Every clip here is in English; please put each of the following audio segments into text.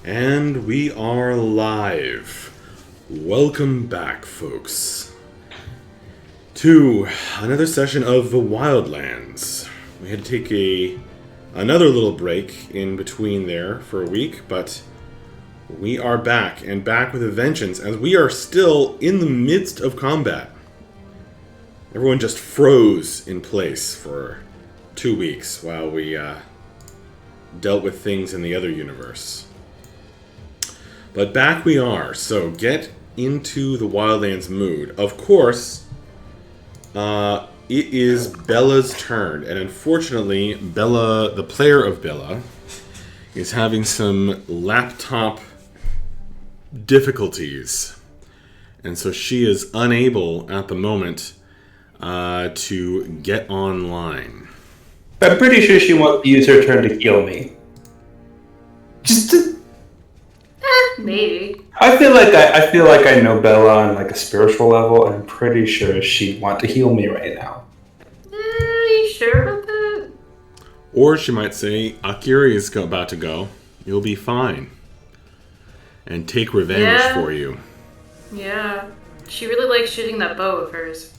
And we are live. Welcome back, folks, to another session of the Wildlands. We had to take another little break in between there for a week, but we are back, and back with a vengeance, as we are still in the midst of combat. Everyone just froze in place for 2 weeks while we dealt with things in the other universe. But back we are, so get into the Wildlands mood. Of course, it is Bella's turn, and unfortunately, Bella, the player of Bella, is having some laptop difficulties. And so she is unable, at the moment, to get online. I'm pretty sure she wants to use her turn to heal me. Just to... Maybe. I feel like I know Bella on like a spiritual level, and I'm pretty sure she'd want to heal me right now. Are you sure about that? Or she might say, Akira is about to go. You'll be fine. And take revenge for you. Yeah. She really likes shooting that bow of hers.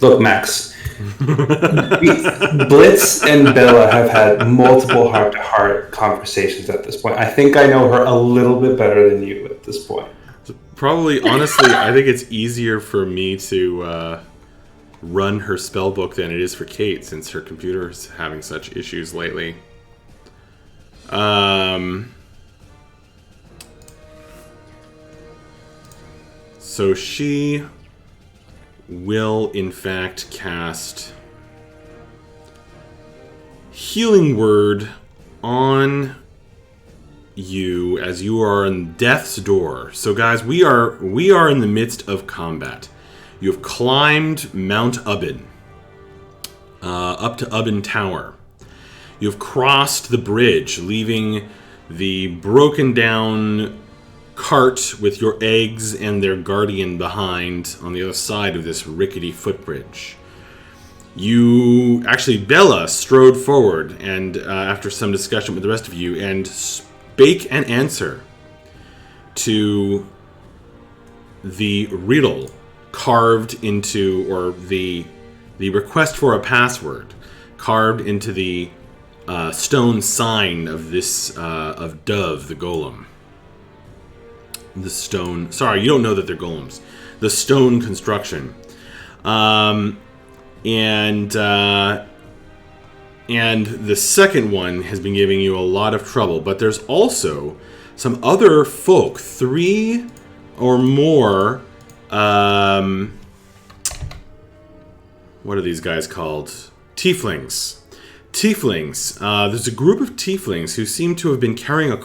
Look, Max. Blitz and Bella have had multiple heart-to-heart conversations at this point. I think I know her a little bit better than you at this point. Probably, honestly, I think it's easier for me to run her spellbook than it is for Kate, since her computer is having such issues lately. So she will, in fact, cast Healing Word on you as you are in death's door. So, guys, we are in the midst of combat. You have climbed Mount Ubbin, up to Ubbin Tower. You have crossed the bridge, leaving the broken down cart with your eggs and their guardian behind on the other side of this rickety footbridge. Bella strode forward, and after some discussion with the rest of you, and spake an answer to the riddle carved into, or the request for a password carved into the stone sign of this of Dove the golem. The stone. Sorry, you don't know that they're golems. The stone construction, and the second one has been giving you a lot of trouble. But there's also some other folk, 3 or more. What are these guys called? Tieflings. There's a group of tieflings who seem to have been carrying a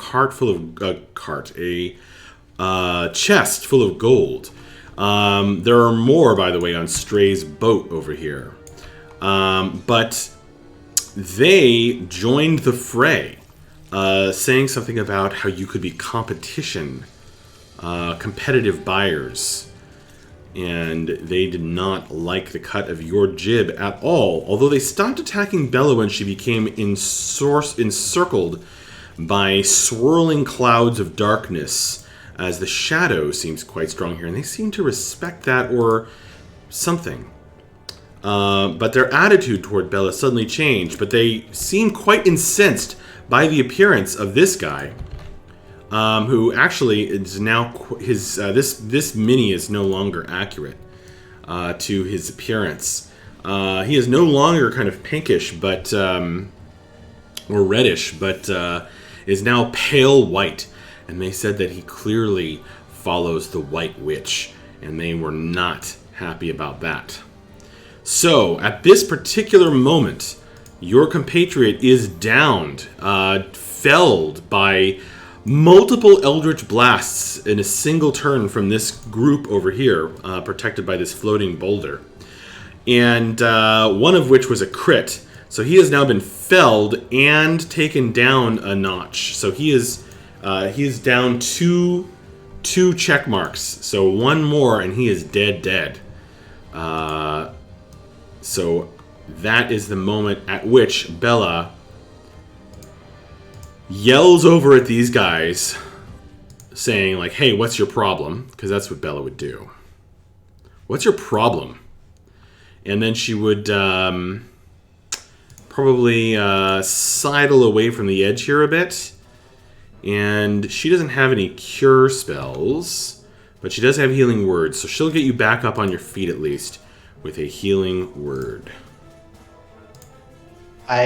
chest full of gold. There are more, by the way, on Stray's boat over here. But they joined the fray, saying something about how you could be competitive buyers. And they did not like the cut of your jib at all, although they stopped attacking Bella when she became encircled by swirling clouds of darkness, as the shadow seems quite strong here, and they seem to respect that or something. But their attitude toward Bella suddenly changed, but they seem quite incensed by the appearance of this guy, who actually is now this mini is no longer accurate to his appearance. He is no longer kind of pinkish, but or reddish, but is now pale white. And they said that he clearly follows the White Witch, and they were not happy about that. So, at this particular moment, your compatriot is downed, felled by multiple Eldritch Blasts in a single turn from this group over here, protected by this floating boulder. And one of which was a crit. So he has now been felled and taken down a notch. So he is down two check marks. So one more and he is dead. So that is the moment at which Bella yells over at these guys, saying, like, hey, what's your problem? Because that's what Bella would do. What's your problem? And then she would probably sidle away from the edge here a bit. And she doesn't have any cure spells, but she does have healing words. So she'll get you back up on your feet at least with a healing word. I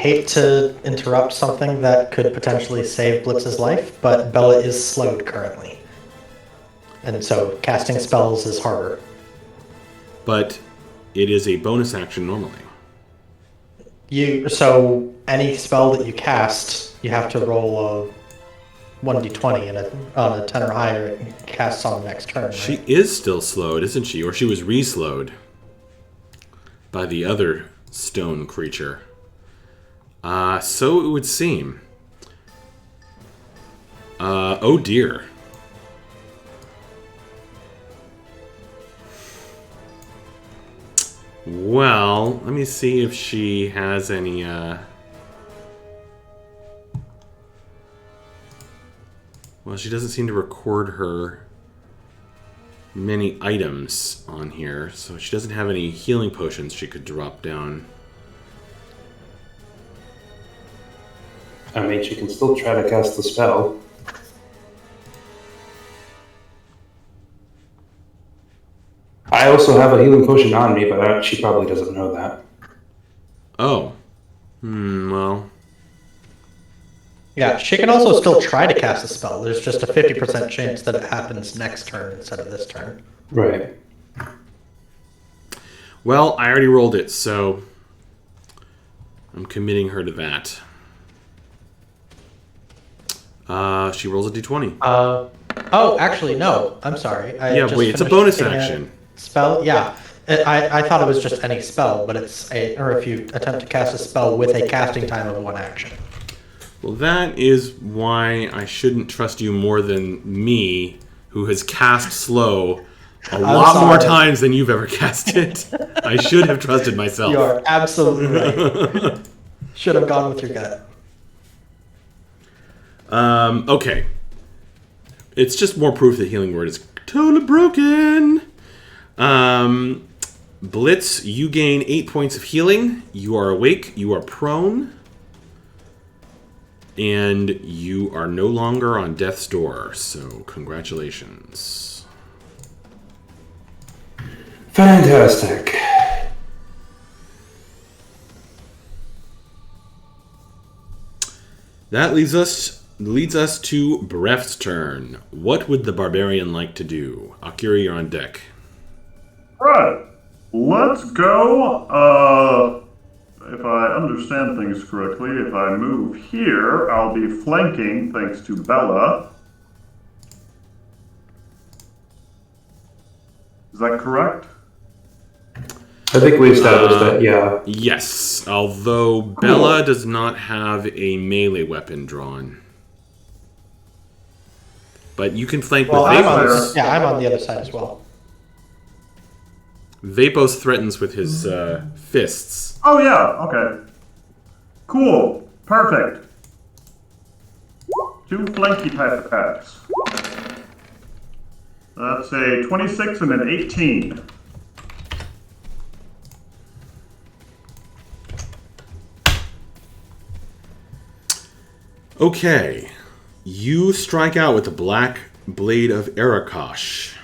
hate to interrupt something that could potentially save Blitz's life, but Bella is slowed currently. And so casting spells is harder. But it is a bonus action normally. So any spell that you cast, you have to roll a 1d20, and on a 10 or higher, it casts on the next turn, right? She is still slowed, isn't she? Or she was re-slowed by the other stone creature. So it would seem. Oh dear. Well, let me see if she has any, Well, she doesn't seem to record her many items on here, so she doesn't have any healing potions she could drop down. I mean, she can still try to cast the spell. I also have a healing potion on me, but she probably doesn't know that. Oh. Well. Yeah, she can also still try to cast a spell. There's just a 50% chance that it happens next turn instead of this turn. Right. Well, I already rolled it, so I'm committing her to that. She rolls a d20. Oh, actually, no. I'm sorry. It's a bonus action. Spell? Yeah. I thought it was just any spell, but or if you attempt to cast a spell with a casting time of 1 action. Well, that is why I shouldn't trust you more than me, who has cast slow a lot more times than you've ever cast it. I should have trusted myself. You are absolutely right. Should have gone with your gut. Okay. It's just more proof that Healing Word is totally broken. Blitz, you gain 8 points of healing. You are awake. You are prone. And you are no longer on death's door. So, congratulations. Fantastic. That leads us to Breft's turn. What would the barbarian like to do? Akira, you're on deck. Right. Let's go. If I understand things correctly, if I move here, I'll be flanking thanks to Bella. Is that correct? I think we established that, yeah. Yes, although Bella does not have a melee weapon drawn. But you can flank with Vapos. I'm on the other side as well. Vapos threatens with his fists. Oh yeah, okay. Cool. Perfect. 2 flanky type attacks. That's a 26 and an 18. Okay. You strike out with the Black Blade of Arakosh.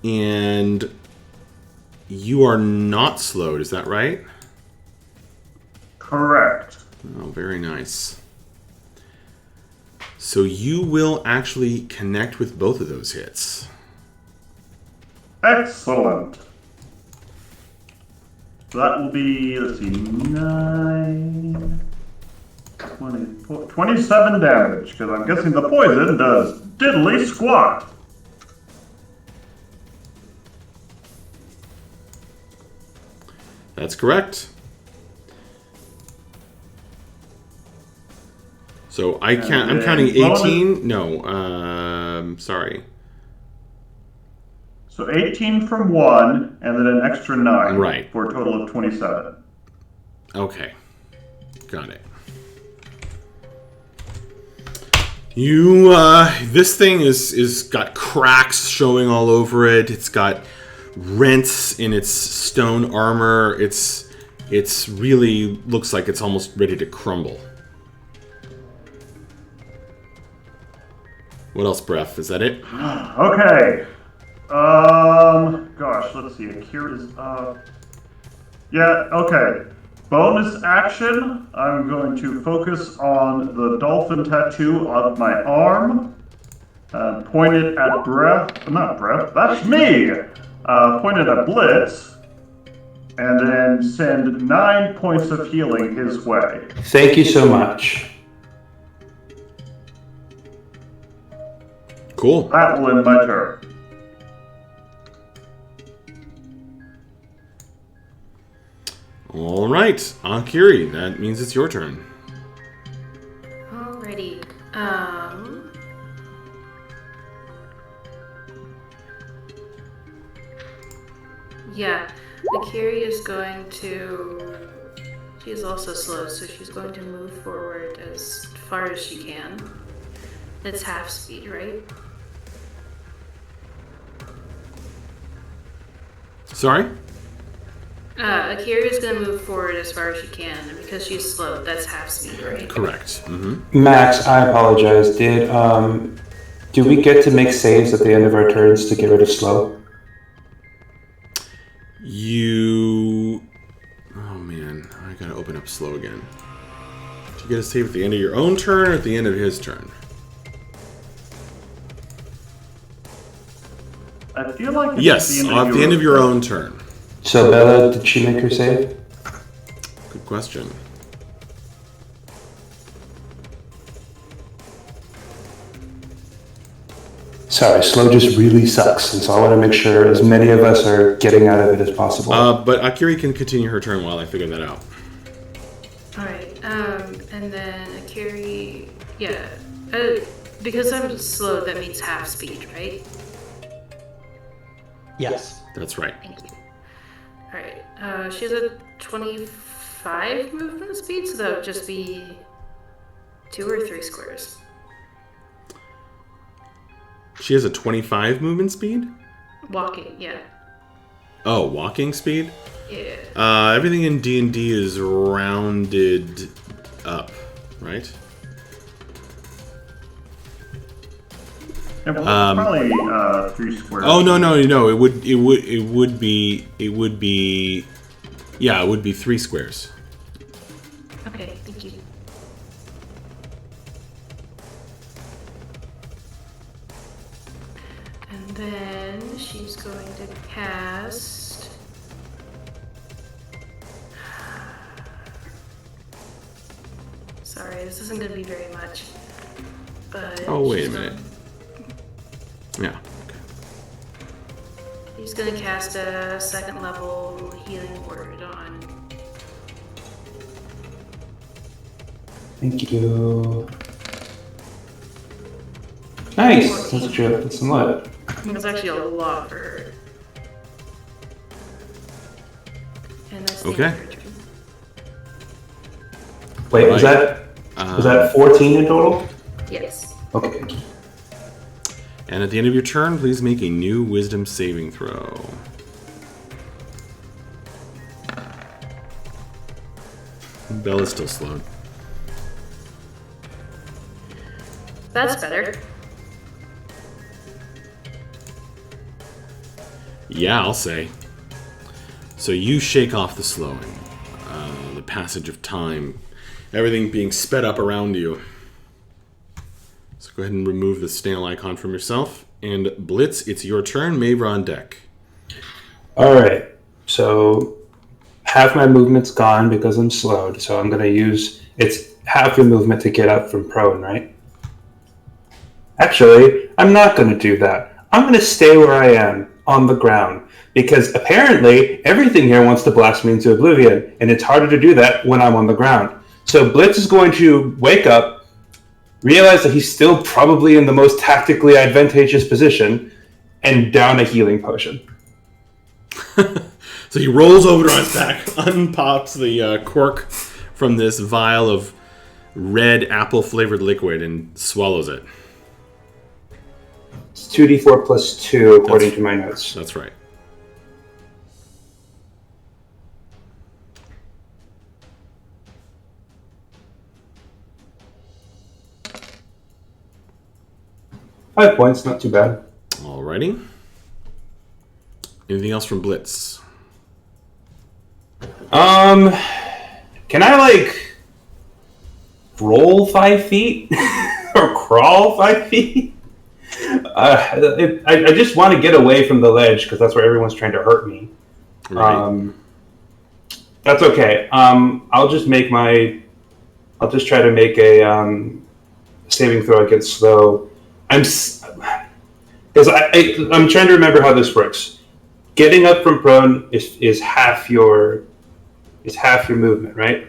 And you are not slowed, is that right? Correct. Oh, very nice. So you will actually connect with both of those hits. Excellent. So that will be, let's see, 9, 24, 27 damage, because I'm guessing the poison does diddly squat. That's correct. So I'm counting 18. No, sorry. So 18 from 1, and then an extra 9. Right. For a total of 27. Okay. Got it. You, this thing is got cracks showing all over it. It's got rents in its stone armor. It's really looks like it's almost ready to crumble. What else, Bref? Is that it? Okay. Gosh, let's see. Akira's yeah, okay. Bonus action, I'm going to focus on the dolphin tattoo on my arm. Point it at not Breath, that's me! Point it at Blitz, and then send 9 points of healing his way. Thank you so much. Cool. That will end my turn. All right, Akiri, that means it's your turn. Alrighty. Yeah, Akiri is going to... She is also slow, so she's going to move forward as far as she can. It's half speed, right? Sorry? Akiri is going to move forward as far as she can, and because she's slow, that's half speed, right? Correct. Mm-hmm. Max, I apologize. Do we get to make saves at the end of our turns to get rid of slow? Oh man, I gotta open up slow again. Do you get a save at the end of your own turn or at the end of his turn? I feel like it's Yes, at the end of your own turn. So Bella, did she make her save? Good question. Sorry, slow just really sucks, and so I want to make sure as many of us are getting out of it as possible. But Akiri can continue her turn while I figure that out. Alright, and then Akiri... Yeah, because I'm slow, that means half speed, right? Yes. That's right. Thank you. Alright, she has a 25 movement speed, so that would just be 2 or 3 squares. She has a 25 movement speed? Walking, yeah. Oh, walking speed? Yeah. Everything in D&D is rounded up, right? Yeah, well, probably 3 squares. Oh no! It would be 3 squares. Okay, thank you. And then she's going to cast... Sorry, this isn't going to be very much. But Oh, wait a minute. Yeah. He's going to cast a 2nd level healing word on... Thank you. Nice! That's a lot. It's actually a lot for her. And that's the Okay. end of her turn. Wait, was that 14 in total? Yes. Okay. And at the end of your turn, please make a new Wisdom saving throw. Bella's still slowed. That's better. Yeah, I'll say. So you shake off the slowing, the passage of time, everything being sped up around you. So go ahead and remove the snail icon from yourself. And Blitz, it's your turn. Mavra on deck. Alright, so half my movement's gone because I'm slowed, so I'm going to use... It's half your movement to get up from prone, right? Actually, I'm not going to do that. I'm going to stay where I am, on the ground, because apparently everything here wants to blast me into oblivion, and it's harder to do that when I'm on the ground. So Blitz is going to wake up, realize that he's still probably in the most tactically advantageous position, and down a healing potion. So he rolls over on his back, unpops the cork from this vial of red apple-flavored liquid and swallows it. It's 2d4 plus 2, according to my notes. That's right. Five points, not too bad. Alrighty. Anything else from Blitz? Can I, like, roll 5 feet? Or crawl 5 feet? I just want to get away from the ledge, because that's where everyone's trying to hurt me. Right. That's okay. I'll just try to make a saving throw against slow. I'm trying to remember how this works. Getting up from prone is half your movement, right?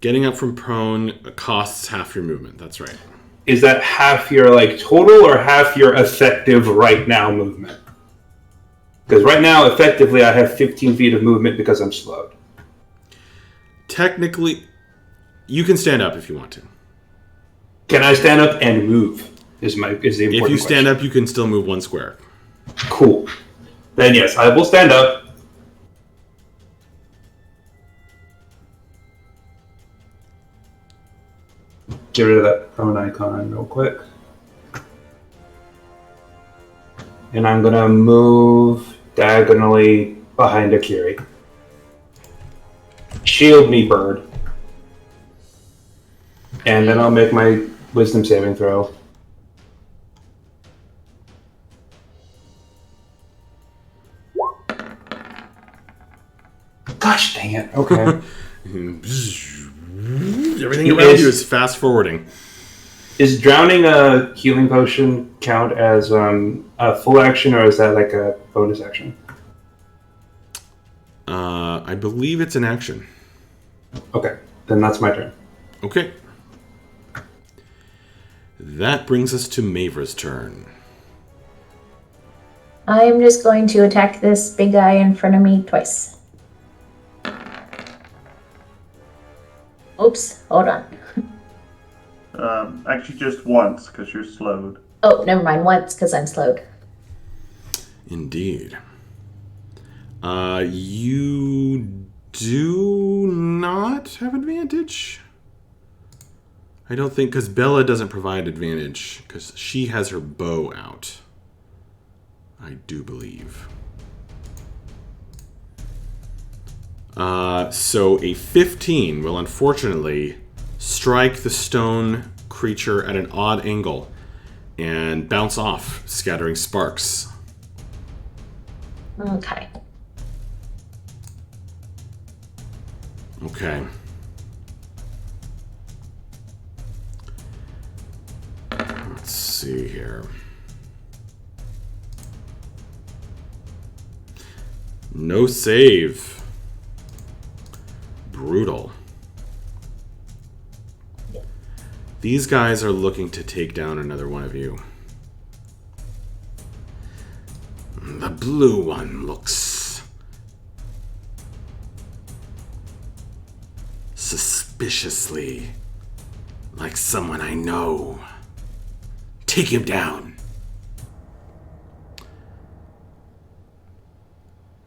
Getting up from prone costs half your movement. That's right. Is that half your like total or half your effective right now movement? Because right now, effectively, I have 15 feet of movement because I'm slowed. Technically, you can stand up if you want to. Can I stand up and move? Is the important question. If you stand up, you can still move 1 square. Cool. Then yes, I will stand up. Get rid of that prone icon real quick. And I'm going to move diagonally behind Akiri. Shield me, bird. And then I'll make my wisdom saving throw. Gosh dang it. Okay. Everything around you is fast forwarding. Is drowning a healing potion count as a full action, or is that like a bonus action? I believe it's an action. Okay, then that's my turn. Okay. That brings us to Mavra's turn. I'm just going to attack this big guy in front of me twice. Oops, hold on. Actually, just once, because you're slowed. Oh, never mind, once, because I'm slowed. Indeed. You do not have advantage? I don't think, because Bella doesn't provide advantage, because she has her bow out. I do believe. So a 15 will unfortunately strike the stone creature at an odd angle and bounce off, scattering sparks. Okay. Okay. Let's see here. No save. Brutal. These guys are looking to take down another one of you. The blue one looks suspiciously like someone I know. Take him down.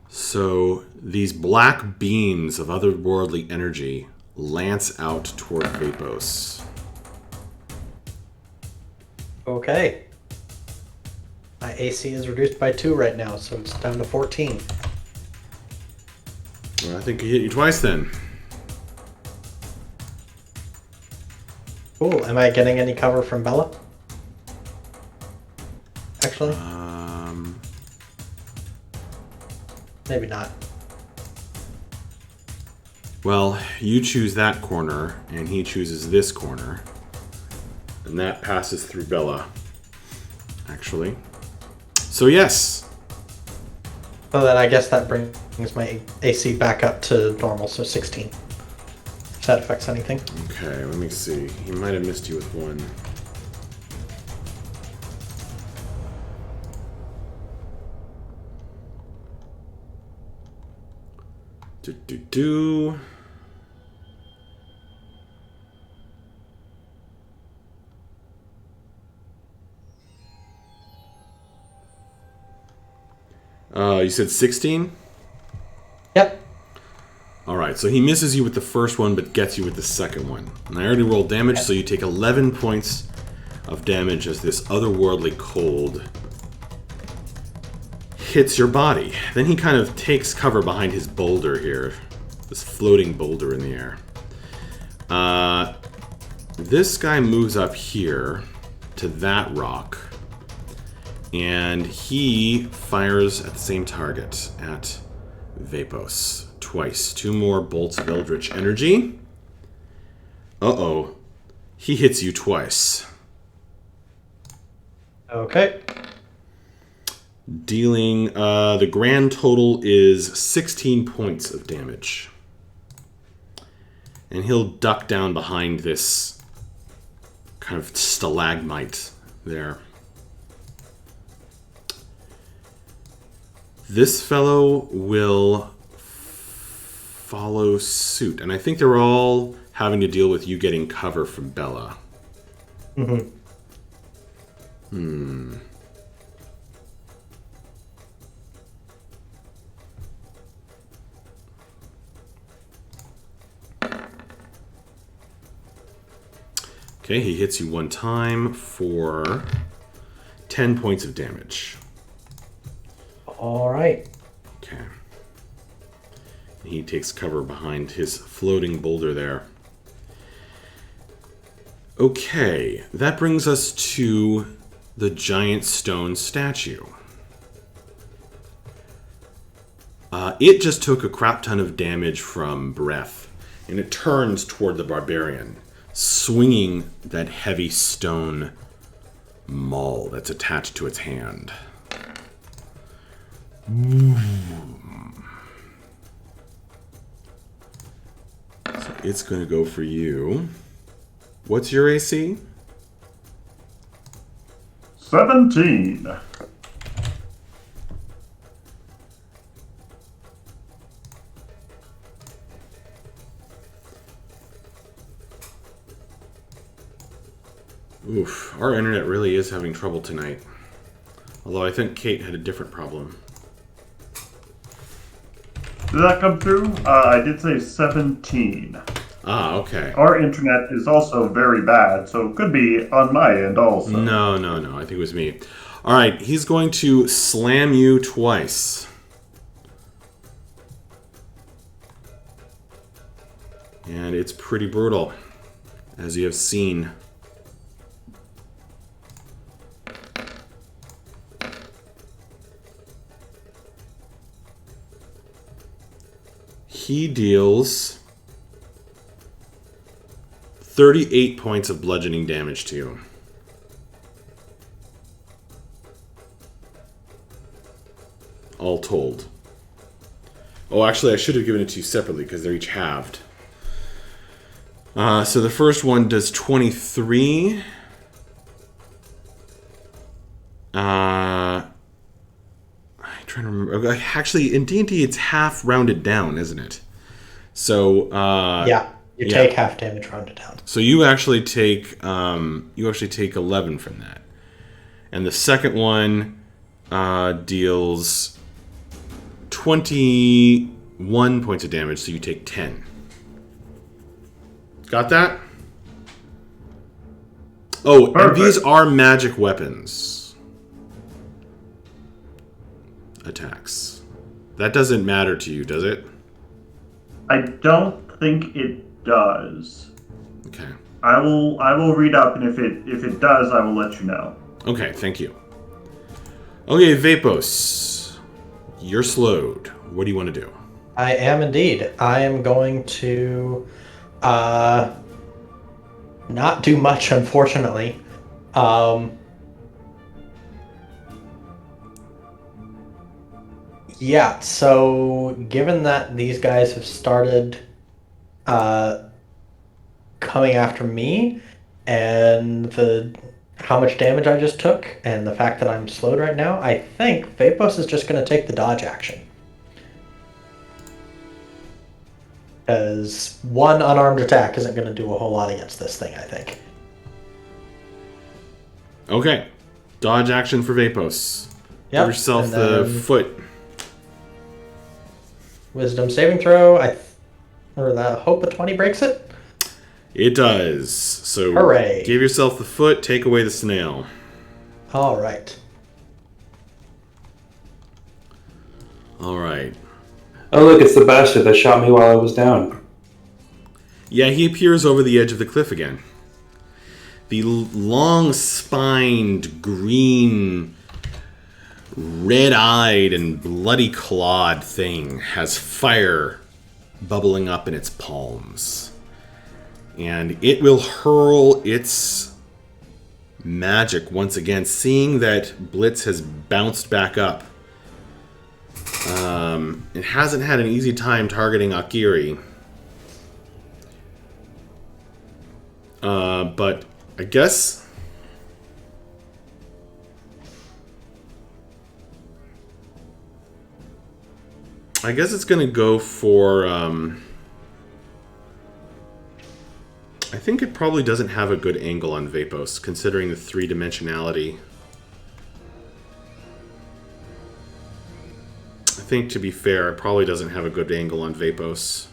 So these black beams of otherworldly energy lance out toward Vapos. Okay. My AC is reduced by 2 right now, so it's down to 14. Well, I think he hit you twice then. Cool. Am I getting any cover from Bella? Actually? Maybe not. Well, you choose that corner, and he chooses this corner. And that passes through Bella, actually. So yes. So then I guess that brings my AC back up to normal, so 16. If that affects anything. Okay, let me see. He might have missed you with one. You said 16? Yep. Alright, so he misses you with the first one, but gets you with the second one. And I already rolled damage, so you take 11 points of damage as this otherworldly cold hits your body. Then he kind of takes cover behind his boulder here. This floating boulder in the air. This guy moves up here to that rock. And he fires at the same target, at Vapos. Twice. 2 more bolts of Eldritch Energy. Uh-oh. He hits you twice. Okay. Dealing, the grand total is 16 points of damage. And he'll duck down behind this kind of stalagmite there. This fellow will follow suit. And I think they're all having to deal with you getting cover from Bella. Mm-hmm. Okay, he hits you one time for 10 points of damage. All right. Okay. He takes cover behind his floating boulder there. Okay, that brings us to the giant stone statue. It just took a crap ton of damage from breath, and it turns toward the barbarian, swinging that heavy stone maul that's attached to its hand. So it's going to go for you. What's your AC? 17. Oof, our internet really is having trouble tonight. Although I think Kate had a different problem. Did that come through? I did say 17. Ah, okay. Our internet is also very bad, so it could be on my end also. No. I think it was me. Alright, he's going to slam you twice. And it's pretty brutal, as you have seen. He deals 38 points of bludgeoning damage to you. All told. Oh, actually, I should have given it to you separately because they're each halved. So the first one does 23. I'm trying to remember. Actually, in D&D, it's half rounded down, isn't it? So Yeah, you take half damage rounded down. So you actually take 11 from that, and the second one deals 21 points of damage. So you take 10. Got that? Oh, Perfect. and these are magic weapons attacks. That doesn't matter to you, does it? I don't think it does. Okay. I will read up, and if it does, I will let you know. Okay, thank you. Okay, Vapos, you're slowed. What do you want to do? I am indeed. I am going to not do much, unfortunately. Yeah, so given that these guys have started coming after me, and how much damage I just took, and the fact that I'm slowed right now, I think Vapos is just going to take the dodge action. Because one unarmed attack isn't going to do a whole lot against this thing, I think. Okay. Dodge action for Vapos. Yep, Give yourself and the then- foot. Wisdom saving throw. Or the hope a 20 breaks it. It does. So Hooray. give yourself the foot, take away the snail. All right. All right. Oh, look, it's the bastard that shot me while I was down. Yeah, he appears over the edge of the cliff again. The long-spined, green, red-eyed, and bloody-clawed thing has fire bubbling up in its palms. And it will hurl its magic once again, seeing that Blitz has bounced back up. It hasn't had an easy time targeting Akiri. But I guess it's going to go for... I think it probably doesn't have a good angle on Vapos, considering the three-dimensionality. I think, to be fair, it probably doesn't have a good angle on Vapos.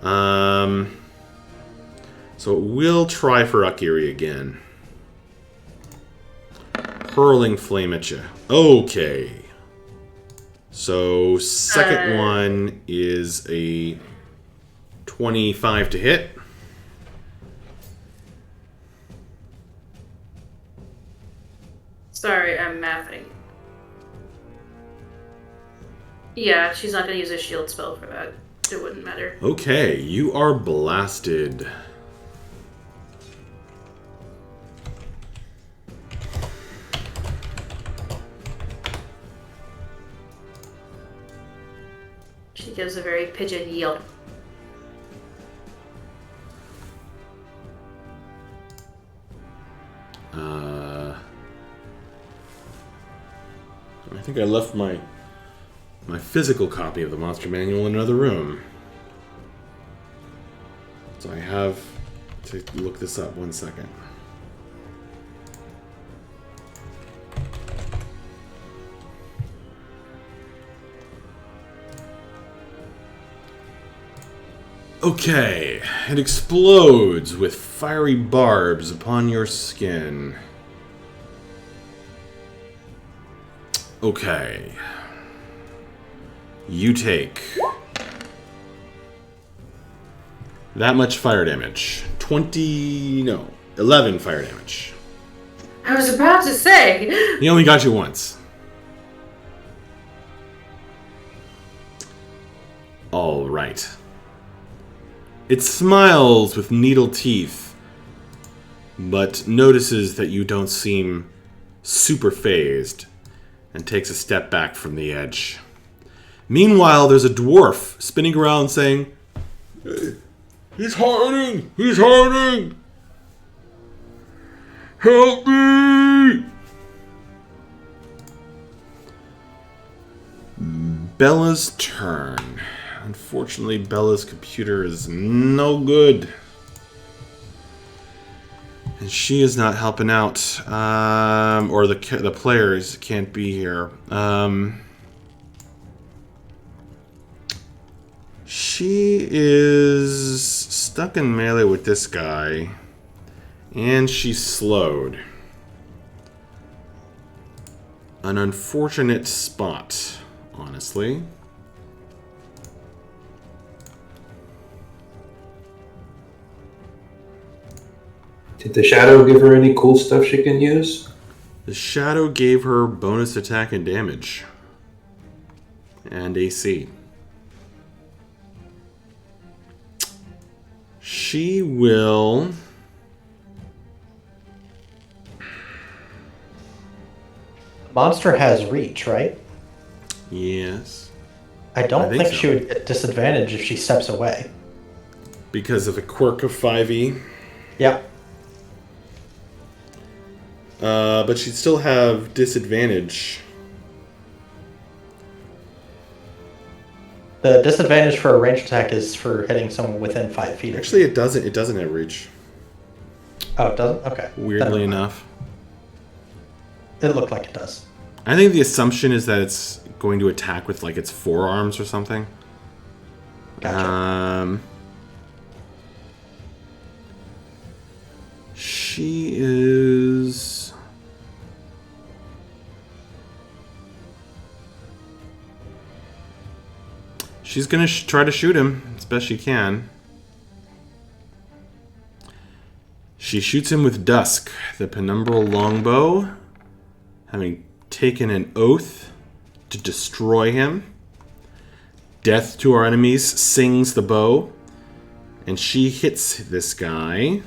So it will try for Akiri again. Hurling flame at you. Okay. So second one is a 25 to hit. Sorry, I'm mathing. Yeah, she's not going to use a shield spell for that. It wouldn't matter. Okay, you are blasted. She gives a very pigeon yelp. I think I left my physical copy of the monster manual in another room. So I have to look this up 1 second. Okay, it explodes with fiery barbs upon your skin. Okay. You take that much fire damage. 11 fire damage. I was about to say! He only got you once. All right. It smiles with needle teeth, but notices that you don't seem super phased and takes a step back from the edge. Meanwhile, there's a dwarf spinning around saying, "He's hiding! He's hiding! Help me!" Bella's turn. Unfortunately, Bella's computer is no good. And she is not helping out. Or the players can't be here. She is stuck in melee with this guy. And she's slowed. An unfortunate spot, honestly. Did the shadow give her any cool stuff she can use? The shadow gave her bonus attack and damage. And AC. She will... Monster has reach, right? Yes. I don't think so. she would get disadvantage if she steps away. Because of a quirk of 5e. Yeah. But she'd still have disadvantage. The disadvantage for a ranged attack is for hitting someone within 5 feet. Actually, it doesn't. It doesn't have reach. Oh, it doesn't? Okay. Weirdly enough. It looked like it does. I think the assumption is that it's going to attack with like its forearms or something. Gotcha. She is. She's gonna try to shoot him as best she can. She shoots him with Dusk, the penumbral longbow, having taken an oath to destroy him. Death to our enemies sings the bow, and she hits this guy.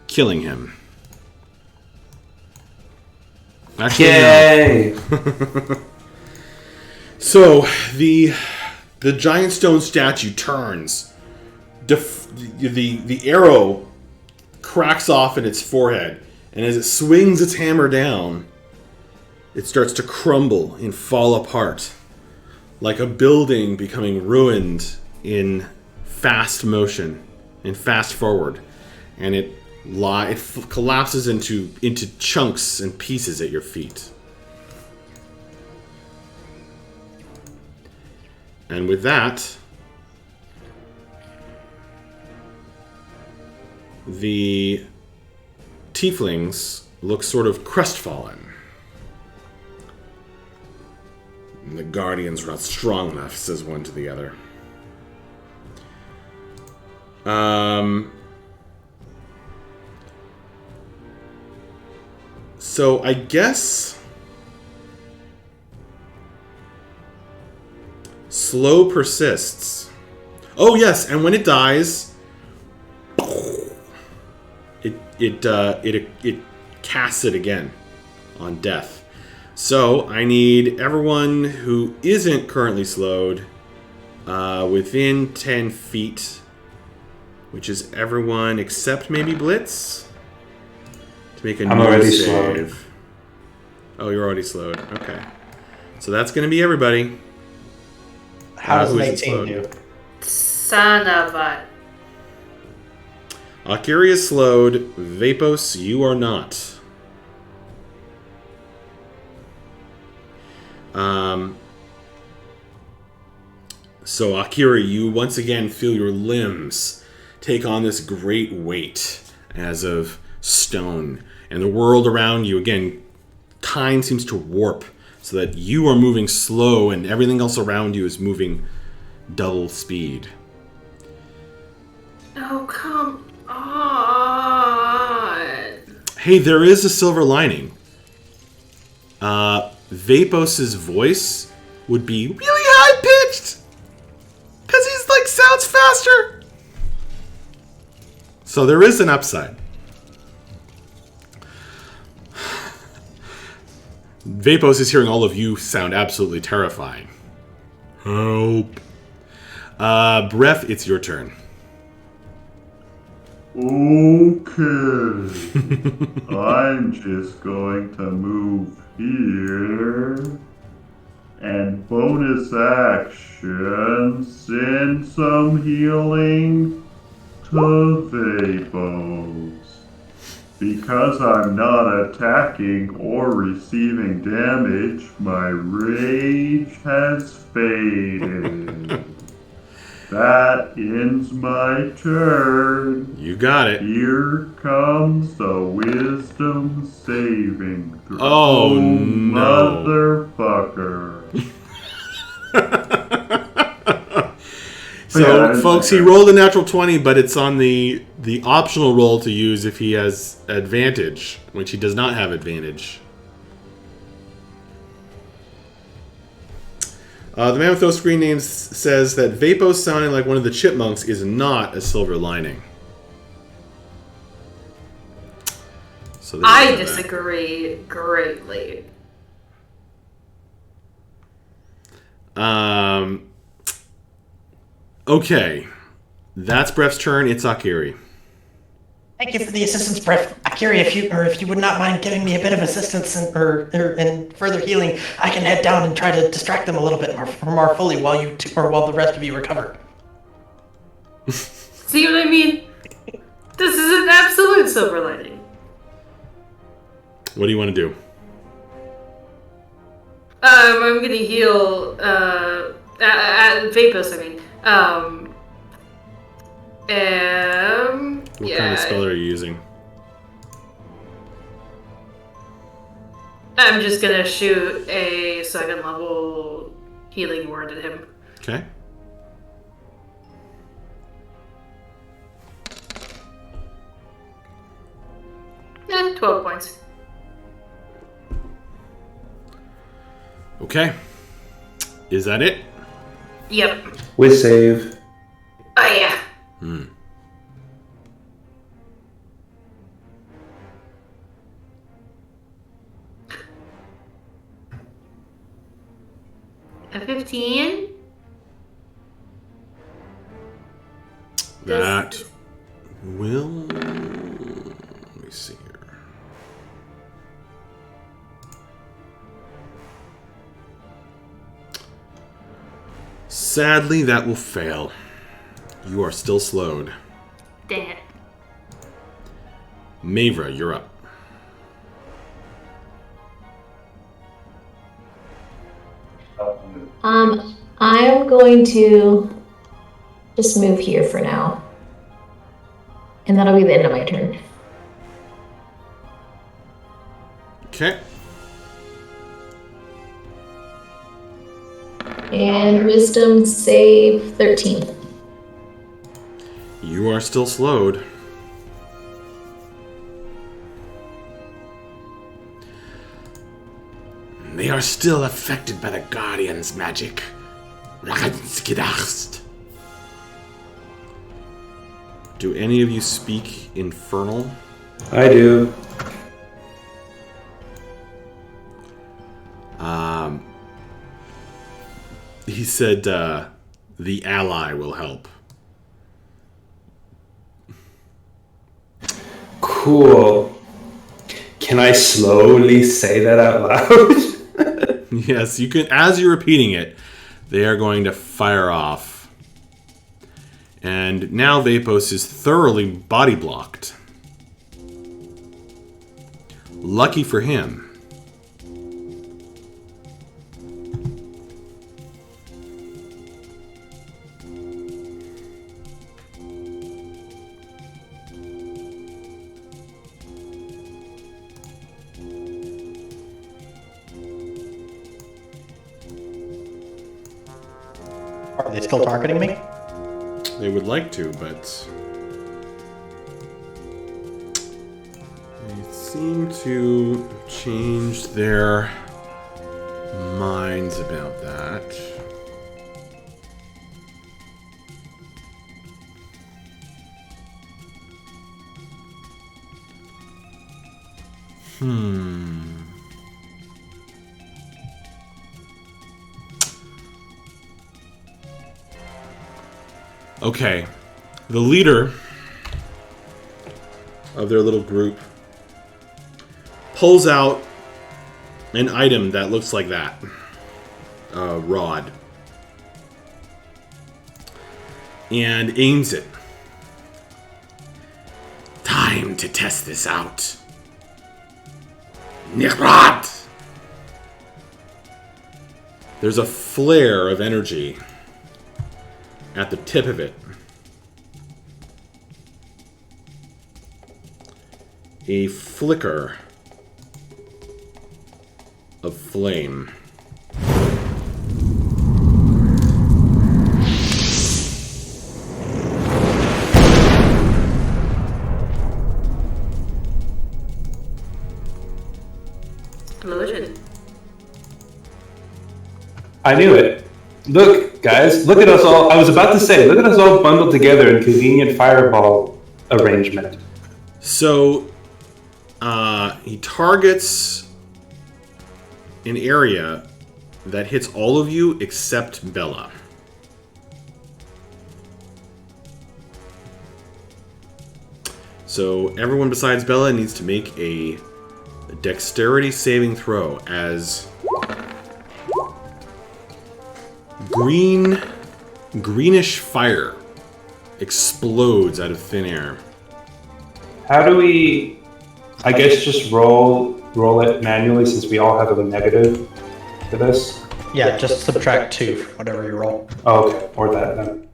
Killing him. Actually, Yay! no. So the giant stone statue turns. The arrow cracks off in its forehead, and as it swings its hammer down, it starts to crumble and fall apart, like a building becoming ruined in fast motion, in fast forward, and it collapses into chunks and pieces at your feet. And with that, the tieflings look sort of crestfallen. And the guardians are not strong enough, says one to the other. So I guess slow persists. Oh yes, and when it dies, it casts it again on death. So I need everyone who isn't currently slowed within 10 feet, which is everyone except maybe Blitz. Make a I'm new already save. slowed. Oh, you're already slowed. Okay. So that's going to be everybody. How does who an isn't 18 slowed? do? Son of a... Akiri is slowed. Vapos, you are not. So Akiri, you once again feel your limbs take on this great weight as of stone. And the world around you, again, time seems to warp so that you are moving slow and everything else around you is moving double speed. Oh, come on. Hey, there is a silver lining. Vapos's voice would be really high-pitched because he's like sounds faster. So there is an upside. Vapos is hearing all of you sound absolutely terrifying. Help. Bref, it's your turn. Okay. I'm just going to move here. And bonus action, send some healing to Vapos. Because I'm not attacking or receiving damage, my rage has faded. That ends my turn. You got it. Here comes the wisdom saving throw. Oh, no. Motherfucker. So, Yeah, folks, he rolled a natural 20, but it's on the optional roll to use if he has advantage, which he does not have advantage. The man with those screen names says that Vapos sounding like one of the chipmunks is not a silver lining. So I disagree greatly. Okay. That's Bref's turn. It's Akiri. Thank you for the assistance, Bref. Akiri, if you would not mind giving me a bit of assistance and further healing, I can head down and try to distract them a little bit more fully while the rest of you recover. See what I mean? This is an absolute silver lining. What do you want to do? I'm gonna heal, Vapus, I mean. What kind of spell are you using? I'm just gonna shoot a 2nd level healing word at him. Okay. Yeah, 12 points. Okay. Is that it? Yep. With save. Oh, yeah. A 15? That will... Let me see here. Sadly, that will fail. You are still slowed. Dang it. Mavra, you're up. I'm going to just move here for now. And that'll be the end of my turn. Okay. And wisdom save 13. You are still slowed. They are still affected by the Guardian's magic. Do any of you speak Infernal? I do. He said the ally will help. Cool. Can I slowly say that out loud? Yes, you can. As you're repeating it, they are going to fire off. And now Vapos is thoroughly body blocked. Lucky for him. Are they still targeting me? They would like to, but they seem to change their minds about that. Okay, the leader of their little group pulls out an item that looks like that. A rod. And aims it. Time to test this out. Nirrat! There's a flare of energy at the tip of it. A flicker of flame. Explosion. I knew it. Look, guys, look at us all. I was about to say, look at us all bundled together in convenient fireball arrangement. So, he targets an area that hits all of you except Bella. So, everyone besides Bella needs to make a dexterity saving throw as greenish fire explodes out of thin air. How do we, I guess, just roll it manually since we all have a negative for this? Yeah, just subtract 2 from whatever you roll. Oh, okay. Or that then.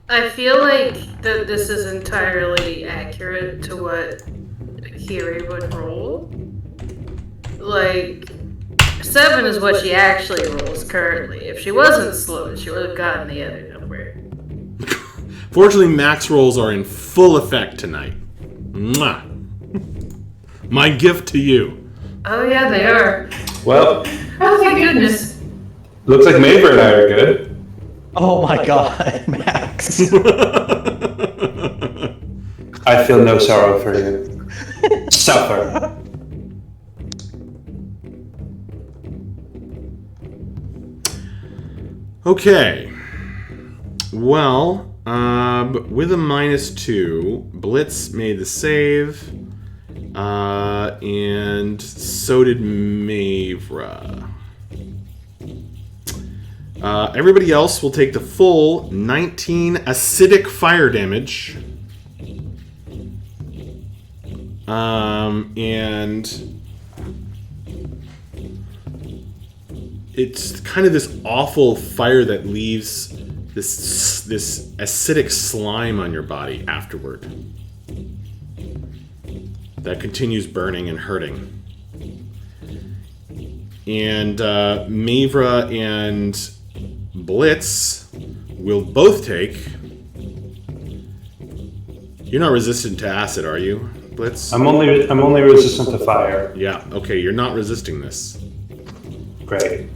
I feel like that this is entirely accurate to what Kiri would roll. Like, 7 is what she actually rolls currently. If she wasn't slowed, she would have gotten the other number. Fortunately, max rolls are in full effect tonight. Mwah. My gift to you. Oh yeah, they are. Well, Oh thank goodness. looks like Maver and I are good. Oh my god, Max. I feel no sorrow for you. Suffer. Okay. Well, with a -2, Blitz made the save, and so did Mavra. Everybody else will take the full 19 acidic fire damage. And it's kind of this awful fire that leaves this acidic slime on your body afterward. That continues burning and hurting. And Mavra and Blitz will both take... You're not resistant to acid, are you, Blitz? I'm only resistant to fire. Yeah, okay, you're not resisting this. Great.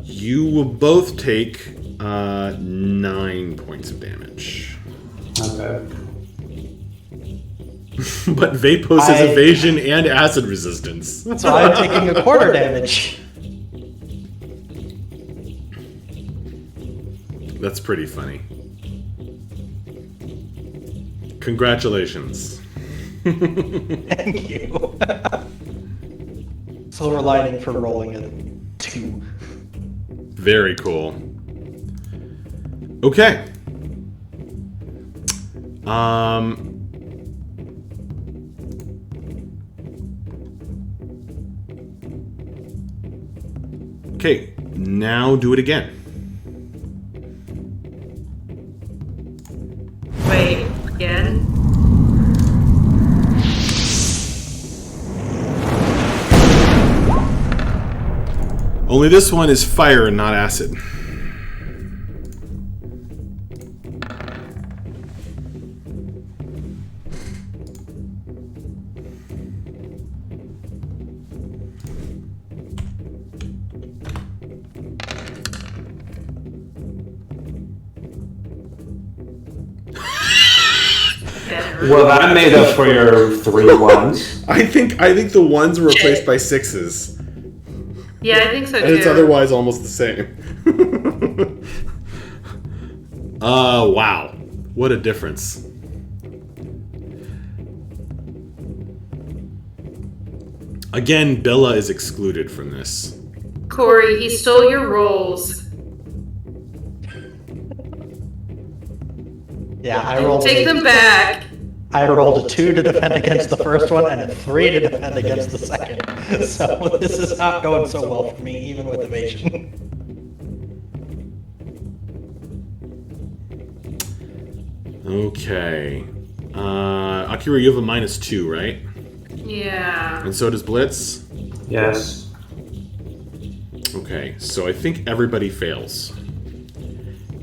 You will both take 9 points of damage. Okay. But Vapos has evasion and acid resistance. So I'm taking a quarter damage. That's pretty funny. Congratulations. Thank you. Silver lining for rolling a 2. Very cool. Okay. Okay, now do it again. Wait, again? Only this one is fire and not acid. Well, that made up for your 3 ones. I think the ones were replaced by 6s. Yeah, I think so too. And it's otherwise almost the same. Wow. What a difference. Again, Bella is excluded from this. Corey, he stole your rolls. Yeah, I rolled. Take them back. I rolled a 2 to defend against the first one and a 3 to defend against the second. So this is not going so well for me, even with evasion. Okay. Akira, you have a -2, right? Yeah. And so does Blitz? Yes. Okay, so I think everybody fails.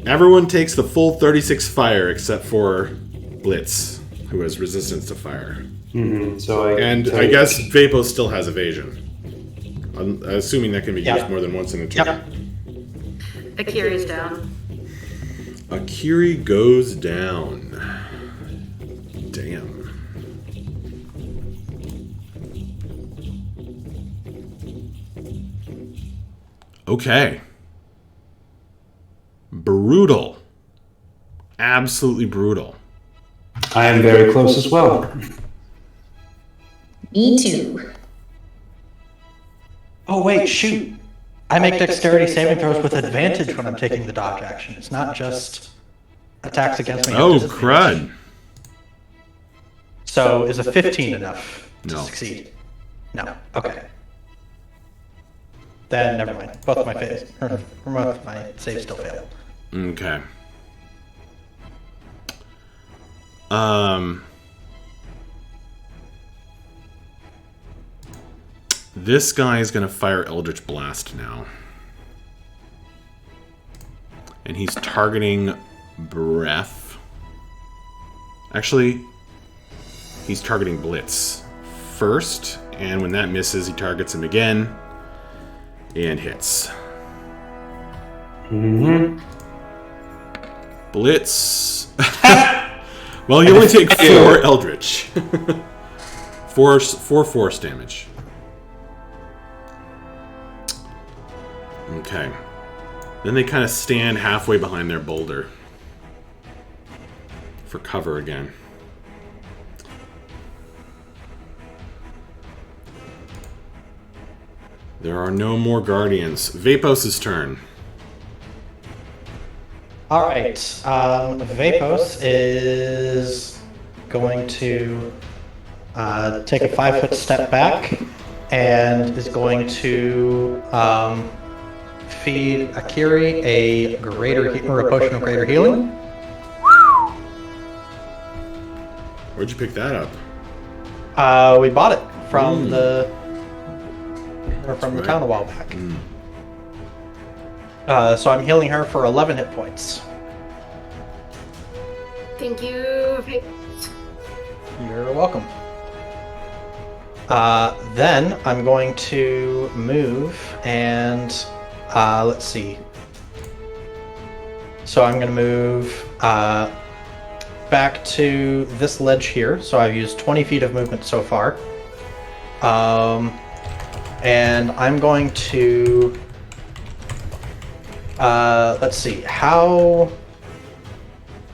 Everyone takes the full 36 fire except for Blitz, who has resistance to fire. Mm-hmm. So I guess Vapos still has evasion. I'm assuming that can be used more than once in a turn. Yep. Akiri's down. Akiri goes down. Damn. Okay. Brutal. Absolutely brutal. I am very close as well. Me too. Oh wait, shoot. I make dexterity saving throws with advantage when I'm taking the dodge action. It's not just attacks against me. Oh, crud. So is a 15 enough to No. succeed? No. Okay. Then never mind. Both of my saves still fail. Okay. This guy is going to fire Eldritch Blast now. And he's targeting Breath. Actually, he's targeting Blitz first. And when that misses, he targets him again. And hits. Mm-hmm. Blitz. Well, you only take 4 Eldritch. 4 force damage. Okay. Then they kind of stand halfway behind their boulder. For cover again. There are no more guardians. Vapos' turn. Alright, Vapos is going to take a 5-foot step back and is going to feed Akiri a potion of greater healing. Where'd you pick that up? We bought it from the town a while back. So I'm healing her for 11 hit points. Thank you. You're welcome. Then I'm going to move and let's see. So I'm going to move back to this ledge here. So I've used 20 feet of movement so far. And I'm going to let's see, how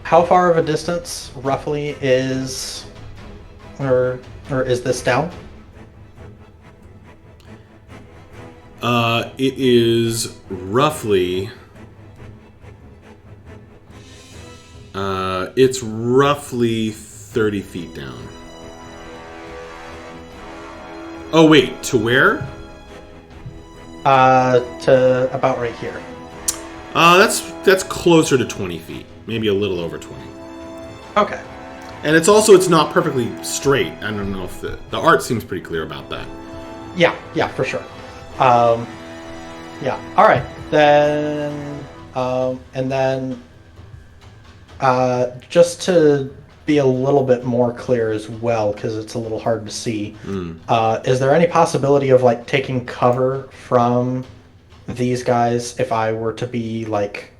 far of a distance roughly is or is this down? It is roughly it's roughly 30 feet down. Oh wait, to where? To about right here. That's closer to 20 feet. Maybe a little over 20. Okay. And it's not perfectly straight. I don't know if the art seems pretty clear about that. Yeah, for sure. Yeah. All right. Then, and then, just to be a little bit more clear as well, because it's a little hard to see. Is there any possibility of like taking cover from these guys if I were to be like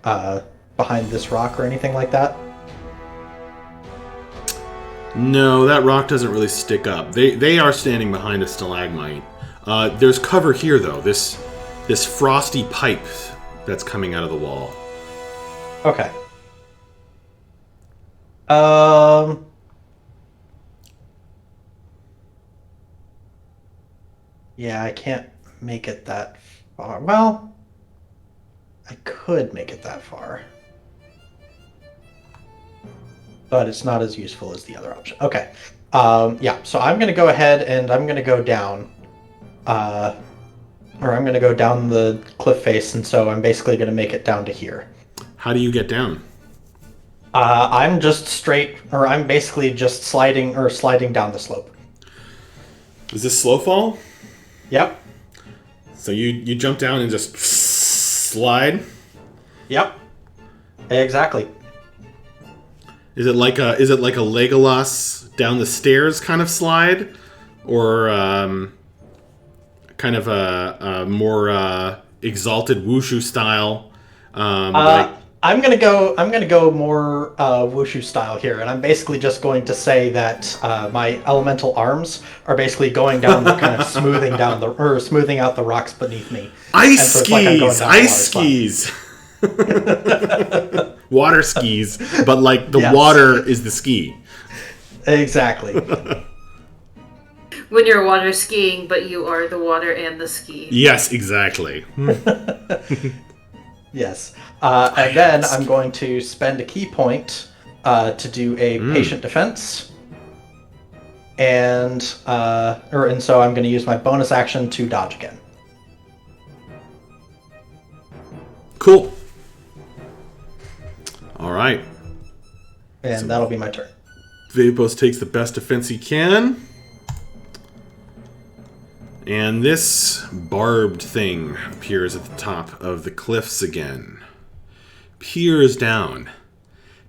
behind this rock or anything like that? No, that rock doesn't really stick up. They are standing behind a stalagmite. There's cover here though. This frosty pipe that's coming out of the wall. Okay. Yeah, I can't make it that far. Well, I could make it that far. But it's not as useful as the other option. Okay. Yeah, so I'm going to go ahead and I'm going to go down. Or I'm going to go down the cliff face, and so I'm basically going to make it down to here. How do you get down? I'm just straight, or I'm basically just sliding down the slope. Is this slow fall? Yep. So you jump down and just slide? Yep. Exactly. Is it like a Legolas down the stairs kind of slide, or kind of a more exalted wushu style? I'm gonna go more wushu style here, and I'm basically just going to say that my elemental arms are basically going down the kind of smoothing out the rocks beneath me. Ice so skis, ice skis. Water skis, but like the water is the ski. Exactly. When you're water skiing, but you are the water and the ski. Yes, exactly. Yes. And then I'm going to spend a key point to do a patient defense. And so I'm going to use my bonus action to dodge again. Cool. All right. And that'll be my turn. Vapos takes the best defense he can. And this barbed thing appears at the top of the cliffs again. Peers down,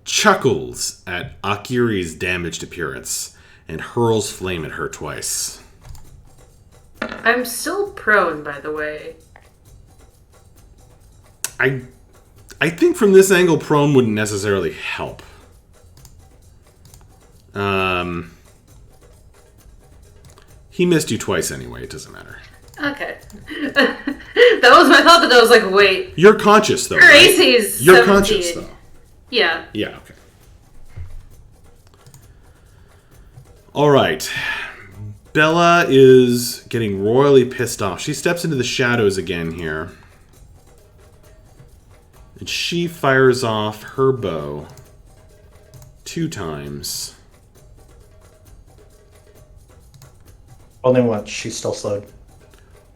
chuckles at Akiri's damaged appearance, and hurls flame at her twice. I'm still prone, by the way. I think from this angle, prone wouldn't necessarily help. He missed you twice anyway, it doesn't matter. Okay. That was my thought, but I was like, wait. You're conscious, though. Your AC is You're 17. conscious, though. Yeah. Yeah, okay. Alright. Bella is getting royally pissed off. She steps into the shadows again here. And she fires off her bow 2 times. Only once. She's still slowed.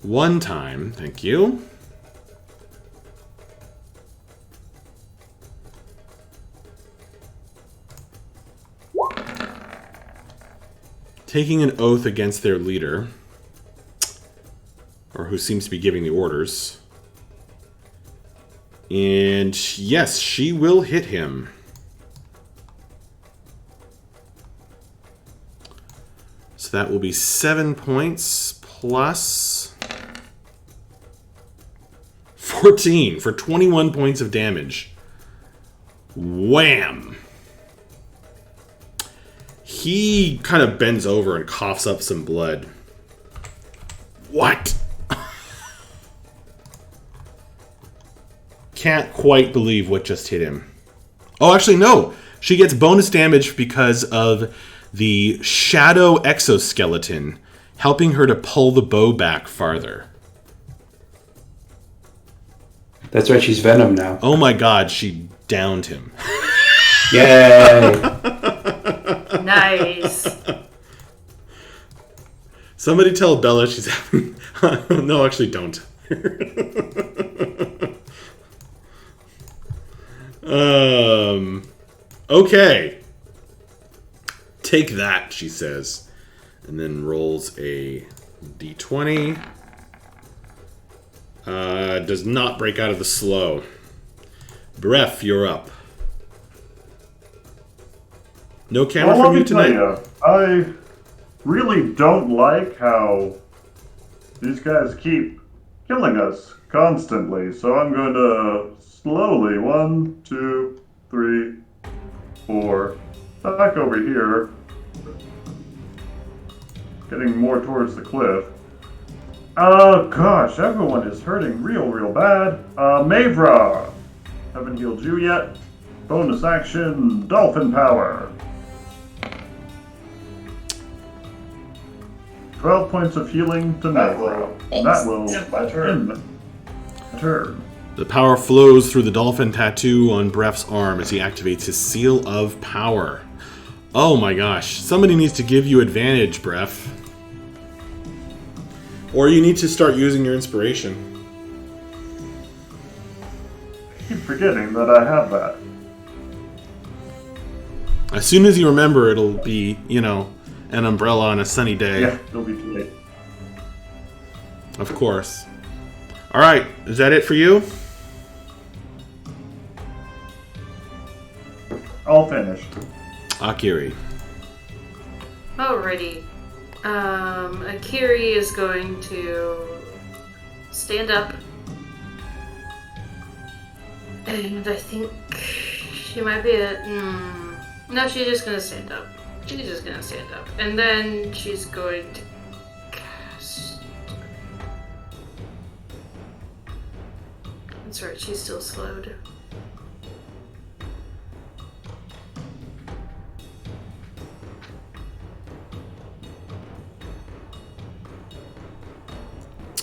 1 time, thank you. Taking an oath against their leader, or who seems to be giving the orders. And yes, she will hit him. So that will be 7 points plus 14 for 21 points of damage. Wham! He kind of bends over and coughs up some blood. What? Can't quite believe what just hit him. Oh, actually, no. She gets bonus damage because of the shadow exoskeleton helping her to pull the bow back farther. That's right, she's Venom now. Oh my god, she downed him. Yay! Nice. Somebody tell Bella she's having... No, actually don't. Okay. Take that, she says. And then rolls a d20. Does not break out of the slow. Bref, you're up. No camera Well, from let you me tell tonight? you, I really don't like how these guys keep killing us constantly. So I'm going to slowly, 1, 2, 3, 4, back over here, getting more towards the cliff. Oh gosh, everyone is hurting real bad. Mavra, haven't healed you yet. Bonus action, dolphin power. 12 points of healing to Mavra. That will end my turn. The power flows through the dolphin tattoo on Bref's arm as he activates his seal of power. Oh my gosh, somebody needs to give you advantage, Bref. Or you need to start using your inspiration. I keep forgetting that I have that. As soon as you remember, it'll be, you know, an umbrella on a sunny day. Yeah, it'll be too late. Of course. Alright, is that it for you? All finished. Akiri. Alrighty. Akiri is going to stand up. And I think she might be no, she's just gonna stand up. She's just gonna stand up. And then she's going to cast... That's right, she's still slowed.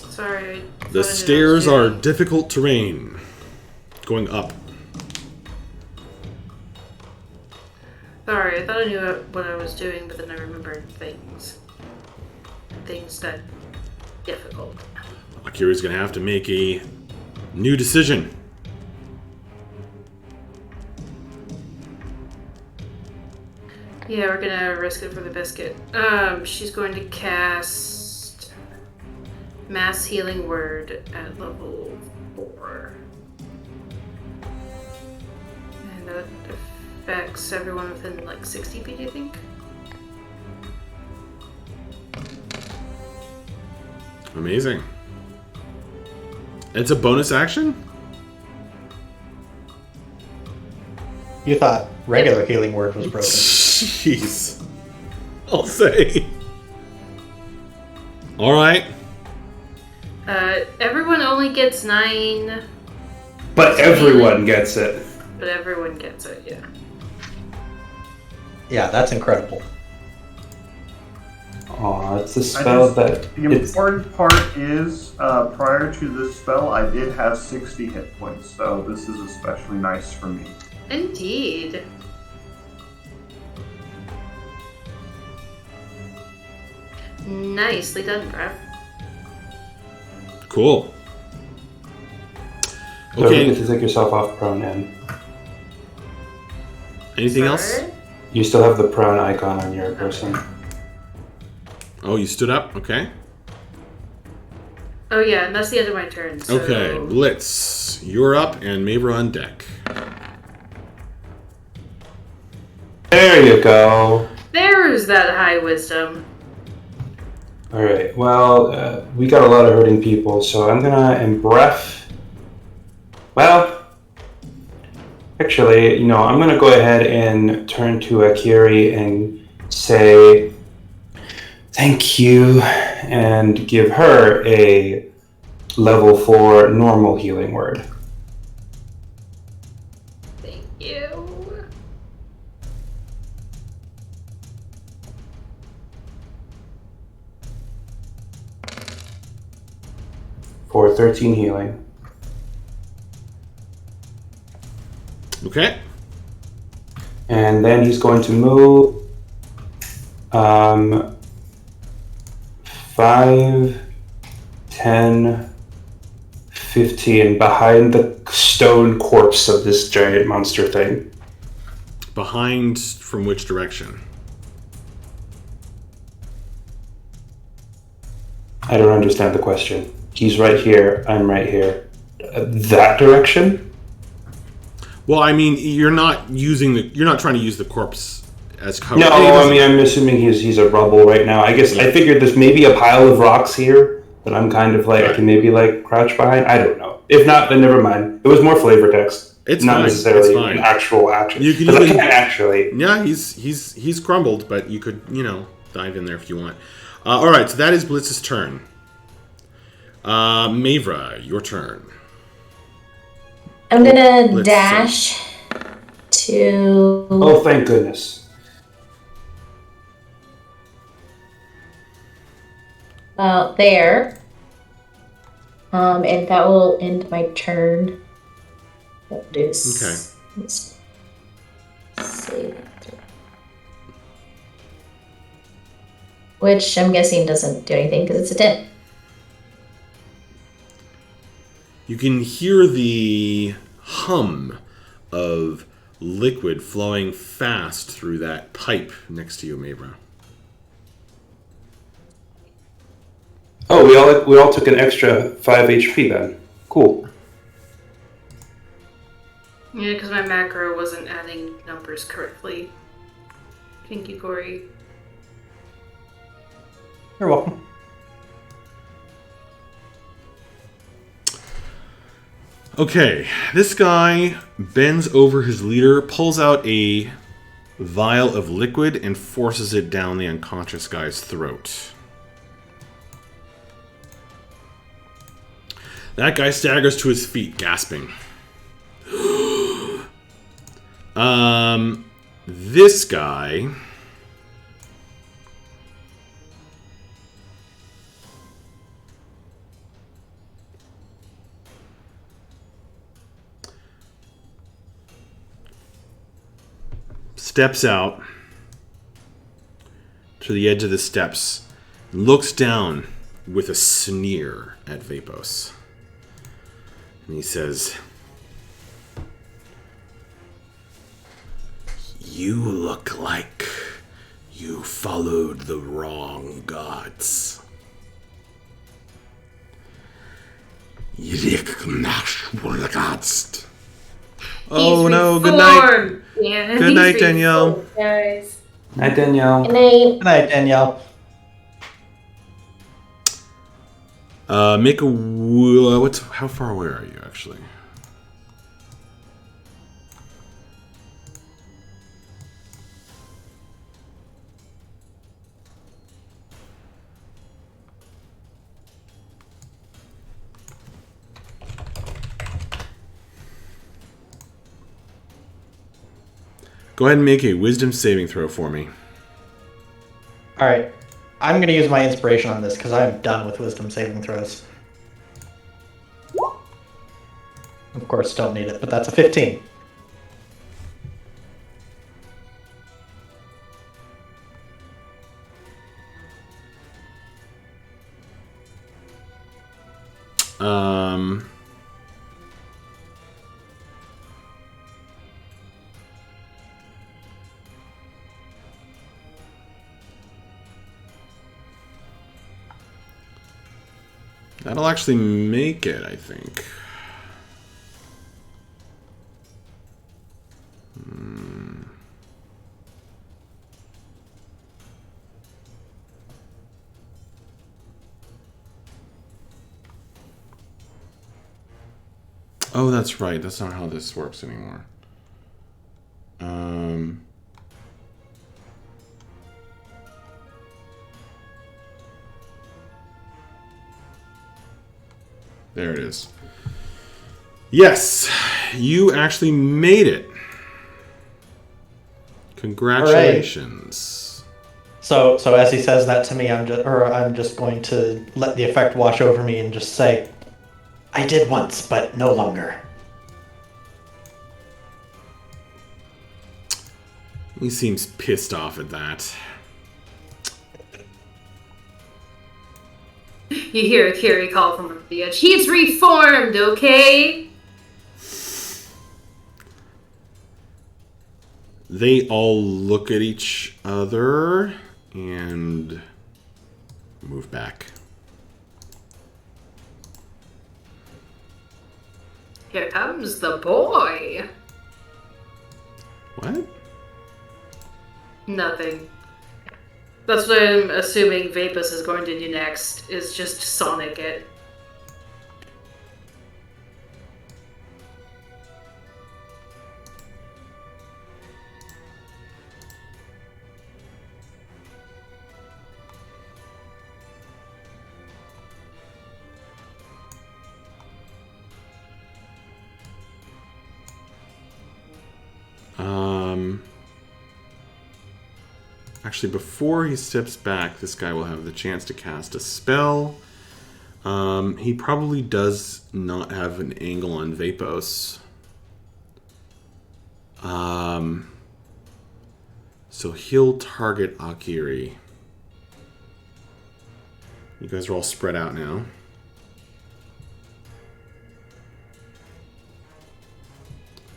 Sorry. The stairs are difficult terrain. Going up. Sorry, I thought I knew what I was doing, but then I remembered things. Things got difficult. Akira's going to have to make a new decision. Yeah, we're gonna risk it for the biscuit. She's going to cast Mass Healing Word at level 4. And that affects everyone within like 60 feet, I think. Amazing. It's a bonus action? You thought regular healing word was broken. Jeez. I'll say. Alright. Everyone only gets 9, But everyone gets it. but everyone gets it, yeah. Yeah, that's incredible. Aw, it's a spell that... The important part is, prior to this spell, I did have 60 hit points, so this is especially nice for me. Indeed. Nicely done, Brev. Cool. Don't Okay. forget to take yourself off prone end. Anything else? Sorry? You still have the prone icon on your person. Oh, you stood up? Okay. Oh yeah, and that's the end of my turn. So... Okay, Blitz. You're up and Mavra on deck. There you go. There's that high wisdom. Alright, well, we got a lot of hurting people, so I'm gonna embref. Well, actually, I'm gonna go ahead and turn to Akiri and say thank you and give her a level 4 normal healing word. Thank you. For 13 healing. Okay. And then he's going to move 5, 10, 15 behind the stone corpse of this giant monster thing. Behind from which direction? I don't understand the question. He's right here, I'm right here. That direction? Well, I mean, you're not trying to use the corpse as cover. No, I mean, I'm assuming he's a rubble right now. I guess I figured there's maybe a pile of rocks here that I'm kind of like, I can maybe like crouch behind. I don't know. If not, then never mind. It was more flavor text. It's not fine. necessarily It's fine. an actual action. You can 'Cause I even- can't actually. Yeah, he's crumbled, but you could, dive in there if you want. All right, so that is Blitz's turn. Mavra, your turn. I'm gonna Let's dash to. Oh, thank goodness. About there. And that will end my turn. We'll do let's see. Which I'm guessing doesn't do anything because it's a 10. You can hear the hum of liquid flowing fast through that pipe next to you, Mavra. Oh, we all took an extra 5 HP then. Cool. Yeah, because my macro wasn't adding numbers correctly. Thank you, Corey. You're welcome. Okay, this guy bends over his leader, pulls out a vial of liquid, and forces it down the unconscious guy's throat. That guy staggers to his feet, gasping. This guy... steps out to the edge of the steps, and looks down with a sneer at Vapos. And he says, "You look like you followed the wrong gods. Oh no, good night. Yeah, Good night, Danielle. Guys. Night, Danielle. Good night. Good night, Danielle. Make a how far away are you actually? Go ahead and make a wisdom saving throw for me. All right. I'm going to use my inspiration on this because I'm done with wisdom saving throws. Of course, don't need it, but that's a 15. That'll actually make it, I think. Oh, that's right. That's not how this works anymore. There it is. Yes, you actually made it. Congratulations. So as he says that to me, I'm just going to let the effect wash over me and just say, I did once, but no longer. He seems pissed off at that. You hear Kiri call from the edge. He's reformed, okay? They all look at each other and move back. Here comes the boy. What? Nothing. That's what I'm assuming Vapus is going to do next, is just Sonic it. Actually, before he steps back, this guy will have the chance to cast a spell. He probably does not have an angle on Vapos. So he'll target Akiri. You guys are all spread out now.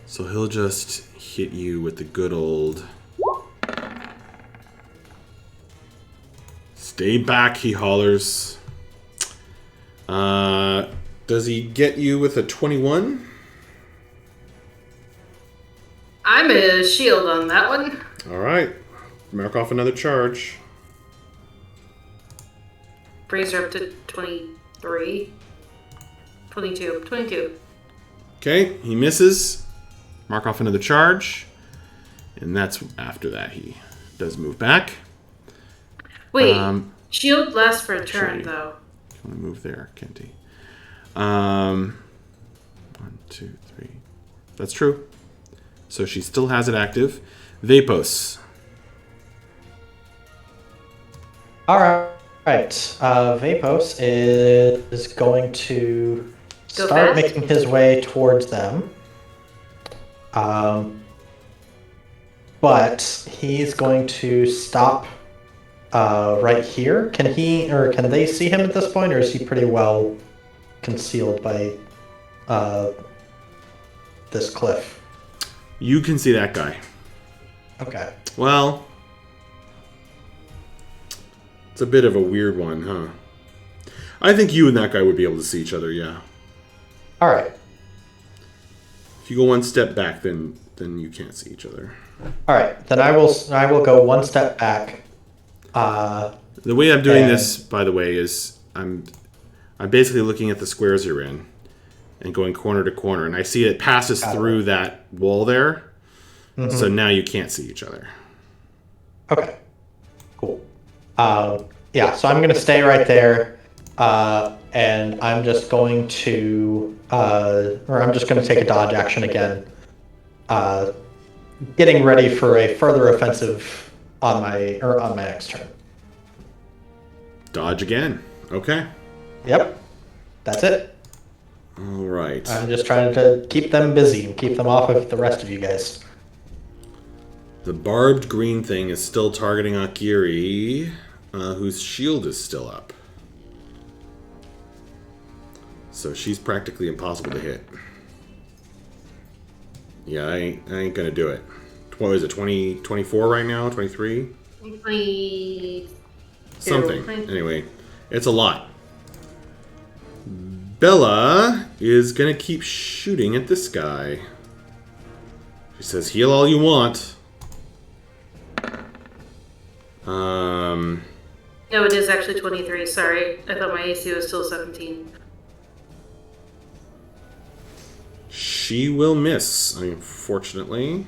So he'll just hit you with the good old... Stay back, he hollers. Does he get you with a 21? I'm a shield on that one. Alright. Mark off another charge. Brings her up to 23. 22. 22. Okay, he misses. Mark off another charge. And that's after that he does move back. Wait, shield lasts for a turn, actually, though. Can we move there, can't he? 1, 2, 3. That's true. So she still has it active. Vapos. All right. Vapos is going to Go start fast? making his way towards them. but he's going to stop right here. Can they see him at this point, or is he pretty well concealed by this cliff? You can see that guy. Okay. Well, it's a bit of a weird one, huh? I think you and that guy would be able to see each other, yeah. All right. If you go one step back, then you can't see each other. All right. Then I will go one step back. The way I'm doing this, by the way, is I'm basically looking at the squares you're in and going corner to corner, and I see it passes through that wall there. Mm-hmm. So now you can't see each other. Okay. Cool. Yeah. So I'm going to stay right there. And I'm just going to, take a dodge action again, getting ready for a further offensive on my next turn. Dodge again. Okay. Yep. That's it. All right. I'm just trying to keep them busy and keep them off of the rest of you guys. The barbed green thing is still targeting Akiri, whose shield is still up. So she's practically impossible to hit. Yeah, I ain't gonna do it. What is it, 24 right now? 23? 20... Something. Anyway, it's a lot. Bella is gonna keep shooting at this guy. She says, heal all you want. No, it is actually 23. Sorry. I thought my AC was still 17. She will miss, unfortunately.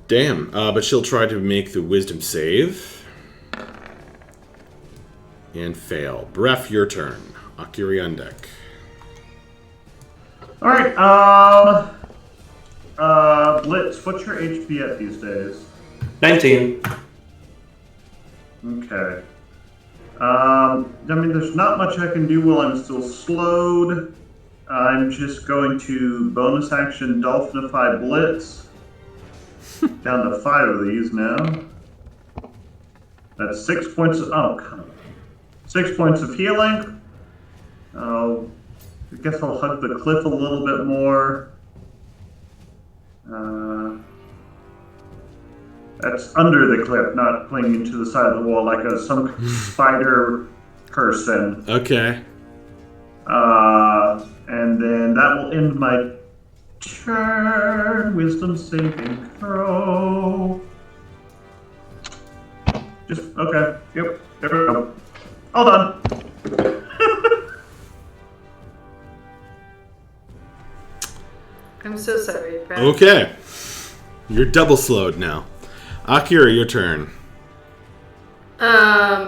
Damn, but she'll try to make the wisdom save. And fail. Bref, your turn. Akiri on deck. Alright, Blitz, what's your HP at these days? 19. Okay. I mean, there's not much I can do while I'm still slowed. I'm just going to bonus action Dolphinify Blitz. Down to 5 of these now. That's 6 points of... 6 points of healing. I guess I'll hug the cliff a little bit more. That's under the cliff, not clinging to the side of the wall like some spider person. Okay. And then that will end my turn. Wisdom saving throw. Okay. Yep. There we go. All done. I'm so sorry, Brad. Okay. You're double slowed now. Akira, your turn.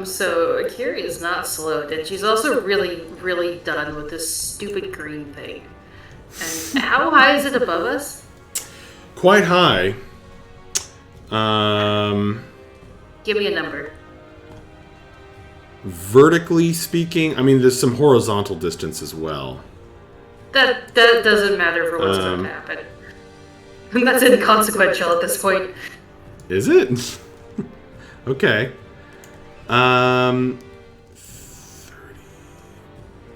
So Akiri is not slowed, and she's also really, really done with this stupid green thing. And how high is it above us? Quite high. Give me a number. Vertically speaking, I mean, there's some horizontal distance as well. That doesn't matter for what's going to happen. That's inconsequential at this point. Is it? Okay. 30.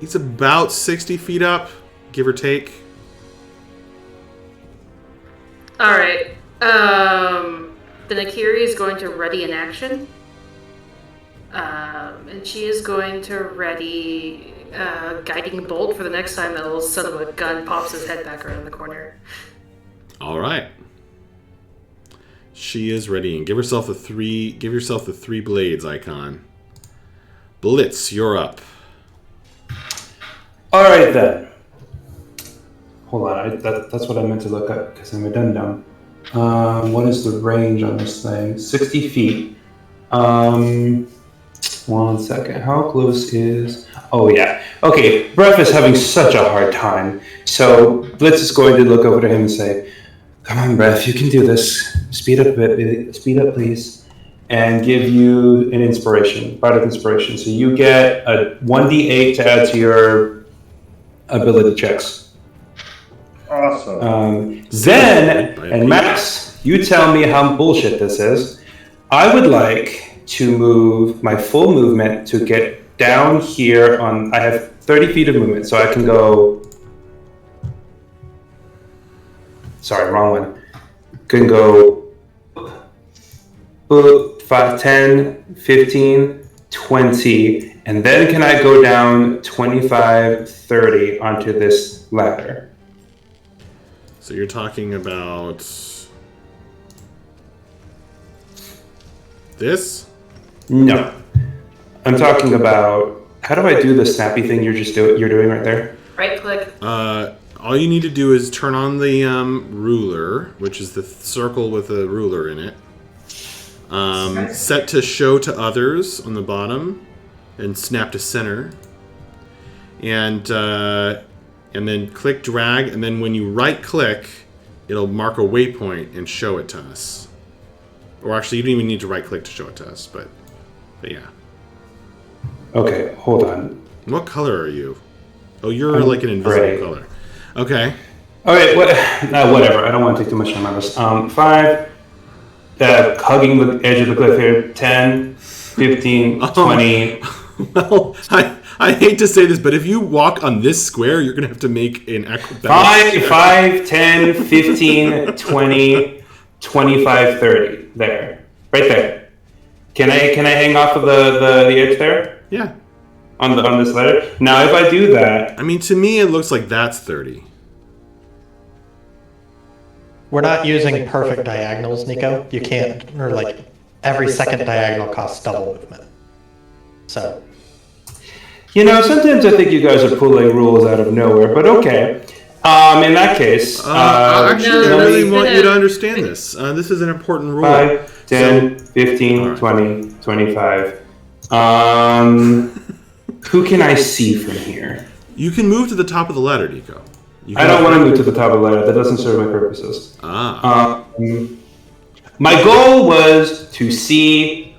He's about 60 feet up, give or take. Alright. Then Akiri is going to ready an action. And she is going to ready Guiding Bolt for the next time that little son of a gun pops his head back around the corner. All right. She is ready, and give yourself the three blades icon. Blitz, you're up. All right then. Hold on, that's what I meant to look up because I'm a dum-dum. What is the range on this thing? 60 feet. 1 second. How close is... Oh, yeah. Okay, Breath is having such a hard time. So Blitz is going to look over to him and say, come on, Breath, you can do this. Speed up a bit. Speed up, please. And give you an inspiration, bardic inspiration. So you get a 1d8 to add to your ability checks. Awesome. Then, and Max, you tell me how bullshit this is. I would like to move my full movement to get down here on. I have 30 feet of movement, so I can go. Sorry, wrong one. Can go 5, 10, 15, 20, and then can I go down 25, 30 onto this ladder? So you're talking about this? No. I'm talking about, how do I do the snappy thing you're doing right there? Right click. All you need to do is turn on the ruler, which is the circle with a ruler in it. Set to show to others on the bottom, and snap to center. And then click drag, and then when you right click, it'll mark a waypoint and show it to us. Or actually, you don't even need to right click to show it to us, but yeah. Okay, hold on. What color are you? Oh, you're like an invisible gray. color. Okay. Okay, whatever. I don't want to take too much time on this. 5, hugging the edge of the cliff here. 10, 15, 20. Well, I hate to say this, but if you walk on this square, you're going to have to make an acrobatic. 5, 10, 15, 20, 25, 30. There. Right there. Can I hang off of the edge there? Yeah. On this ladder? Now, if I do that... I mean, to me, it looks like that's 30. We're not using perfect diagonals, Nico. You can't, or like, every second diagonal costs double movement. So... sometimes I think you guys are pulling rules out of nowhere, but okay. In that case... actually, I really want you to understand this. This is an important rule. 5, 10, 15, 20, 25. Who can I see from here? You can move to the top of the ladder, Nico. I don't want to move to the top of the ladder. That doesn't serve my purposes. My goal was to see,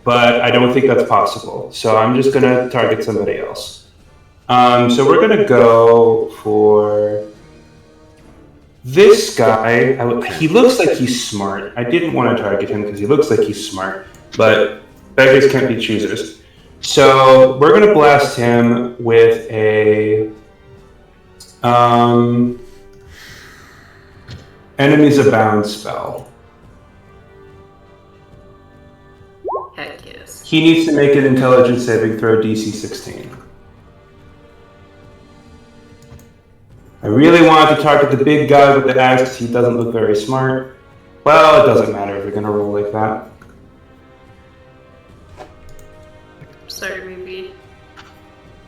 but I don't think that's possible. So I'm just going to target somebody else. So we're going to go for this guy. He looks like he's smart. I didn't want to target him because he looks like he's smart, but beggars can't be choosers. So we're going to blast him with a Enemies Abound spell. Heck yes. He needs to make an intelligence saving throw DC 16. I really wanted to target the big guy with the axe because he doesn't look very smart. Well, it doesn't matter if you're going to roll like that. Sorry, Ruby.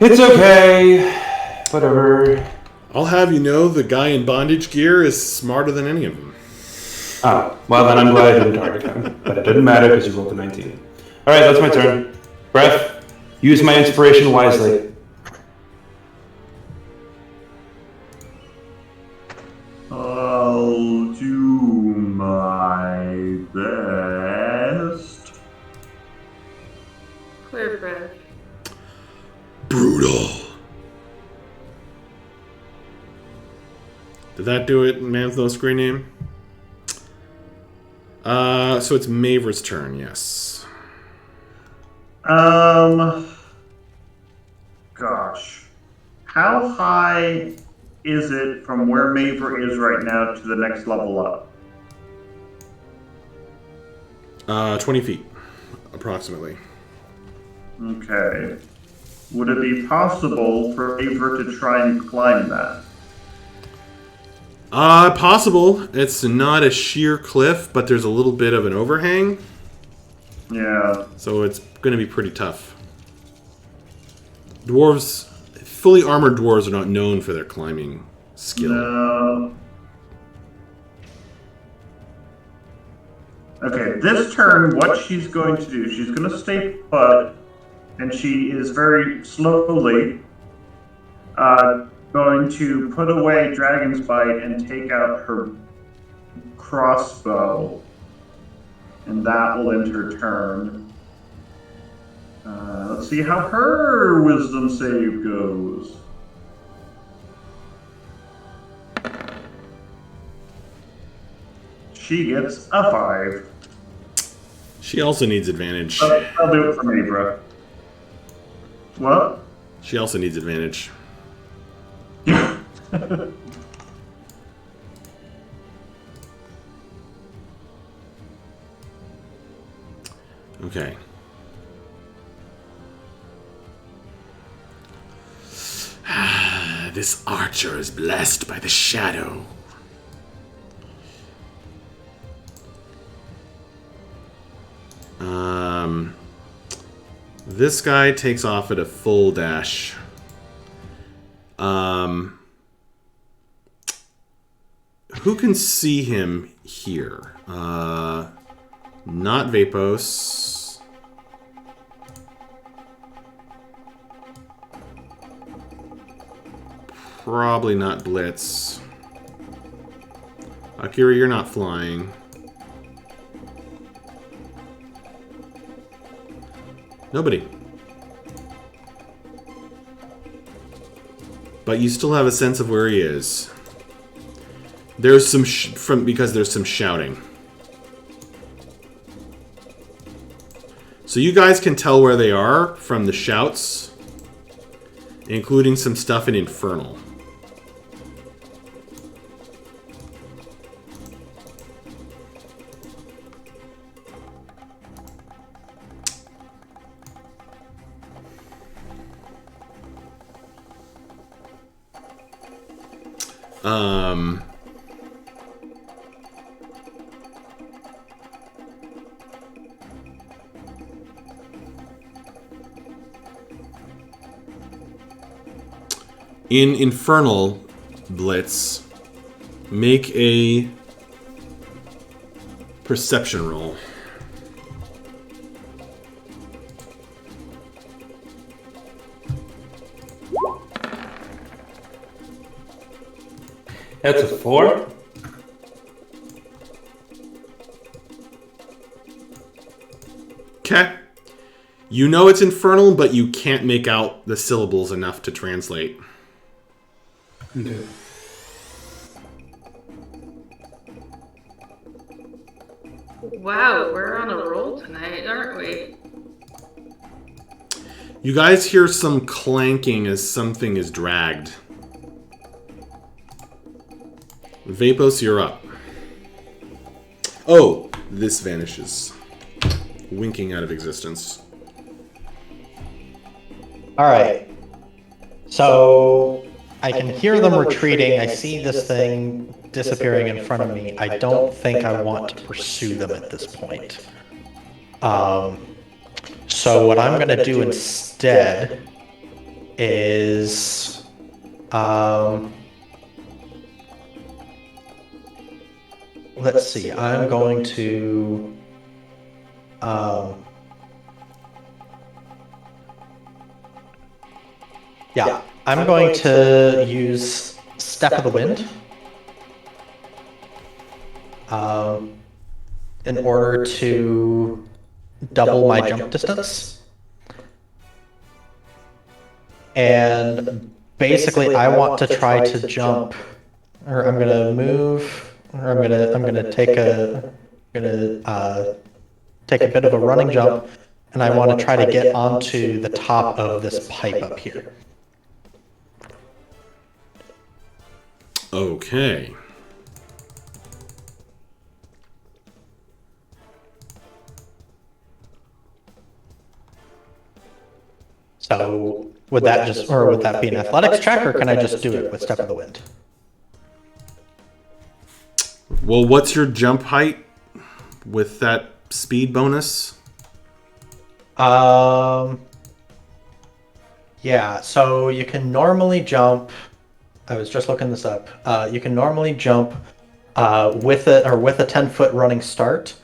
It's okay. Whatever. I'll have you know the guy in bondage gear is smarter than any of them. Oh, well then I'm glad I didn't target him. But it didn't matter because you rolled a 19. Alright, that's my turn. Breath, use my inspiration wisely. I'll do my best. Clear breath. Brutal. Did that do it, man with no screen name? So it's Maver's turn, yes. Gosh. How high is it from where Maver is right now to the next level up? 20 feet, approximately. Okay. Would it be possible for Maver to try and climb that? Possible. It's not a sheer cliff, but there's a little bit of an overhang. Yeah. So it's going to be pretty tough. Dwarves, fully armored dwarves are not known for their climbing skill. No. Okay, this turn, what she's going to do, she's going to stay put, and she is very slowly going to put away Dragon's Bite and take out her crossbow, and that will end her turn. Let's see how her wisdom save goes. she gets a 5. She also needs advantage. I'll do it for me, bro. What? She also needs advantage. Yeah. Okay. This archer is blessed by the shadow. This guy takes off at a full dash. Who can see him here? Not Vapos. Probably not Blitz. Akira, you're not flying. Nobody. But you still have a sense of where he is. There's some because there's some shouting. So you guys can tell where they are from the shouts, including some stuff in Infernal. In Infernal, Blitz, make a perception roll. That's a 4. Okay. You know it's Infernal, but you can't make out the syllables enough to translate. Okay. Wow, we're on a roll tonight, aren't we? You guys hear some clanking as something is dragged. Vapos, you're up. Oh, this vanishes. Winking out of existence. Alright. So I can hear them retreating. I see this thing disappearing in front of me. I don't think I want to pursue them at this point. So what I'm going to do instead is... let's see. I'm going to... yeah, I'm going to use Step of the Wind in order to double my jump distance. And basically, I want to try to jump, or I'm gonna move, or I'm gonna take a bit of a running jump, and I want to try to get onto the top of this pipe up here. Okay. So would that be an athletics check, or can I just do it with Step of the Wind? Well, what's your jump height with that speed bonus? Yeah, so you can normally jump. I was just looking this up. You can normally jump with a 10-foot running start.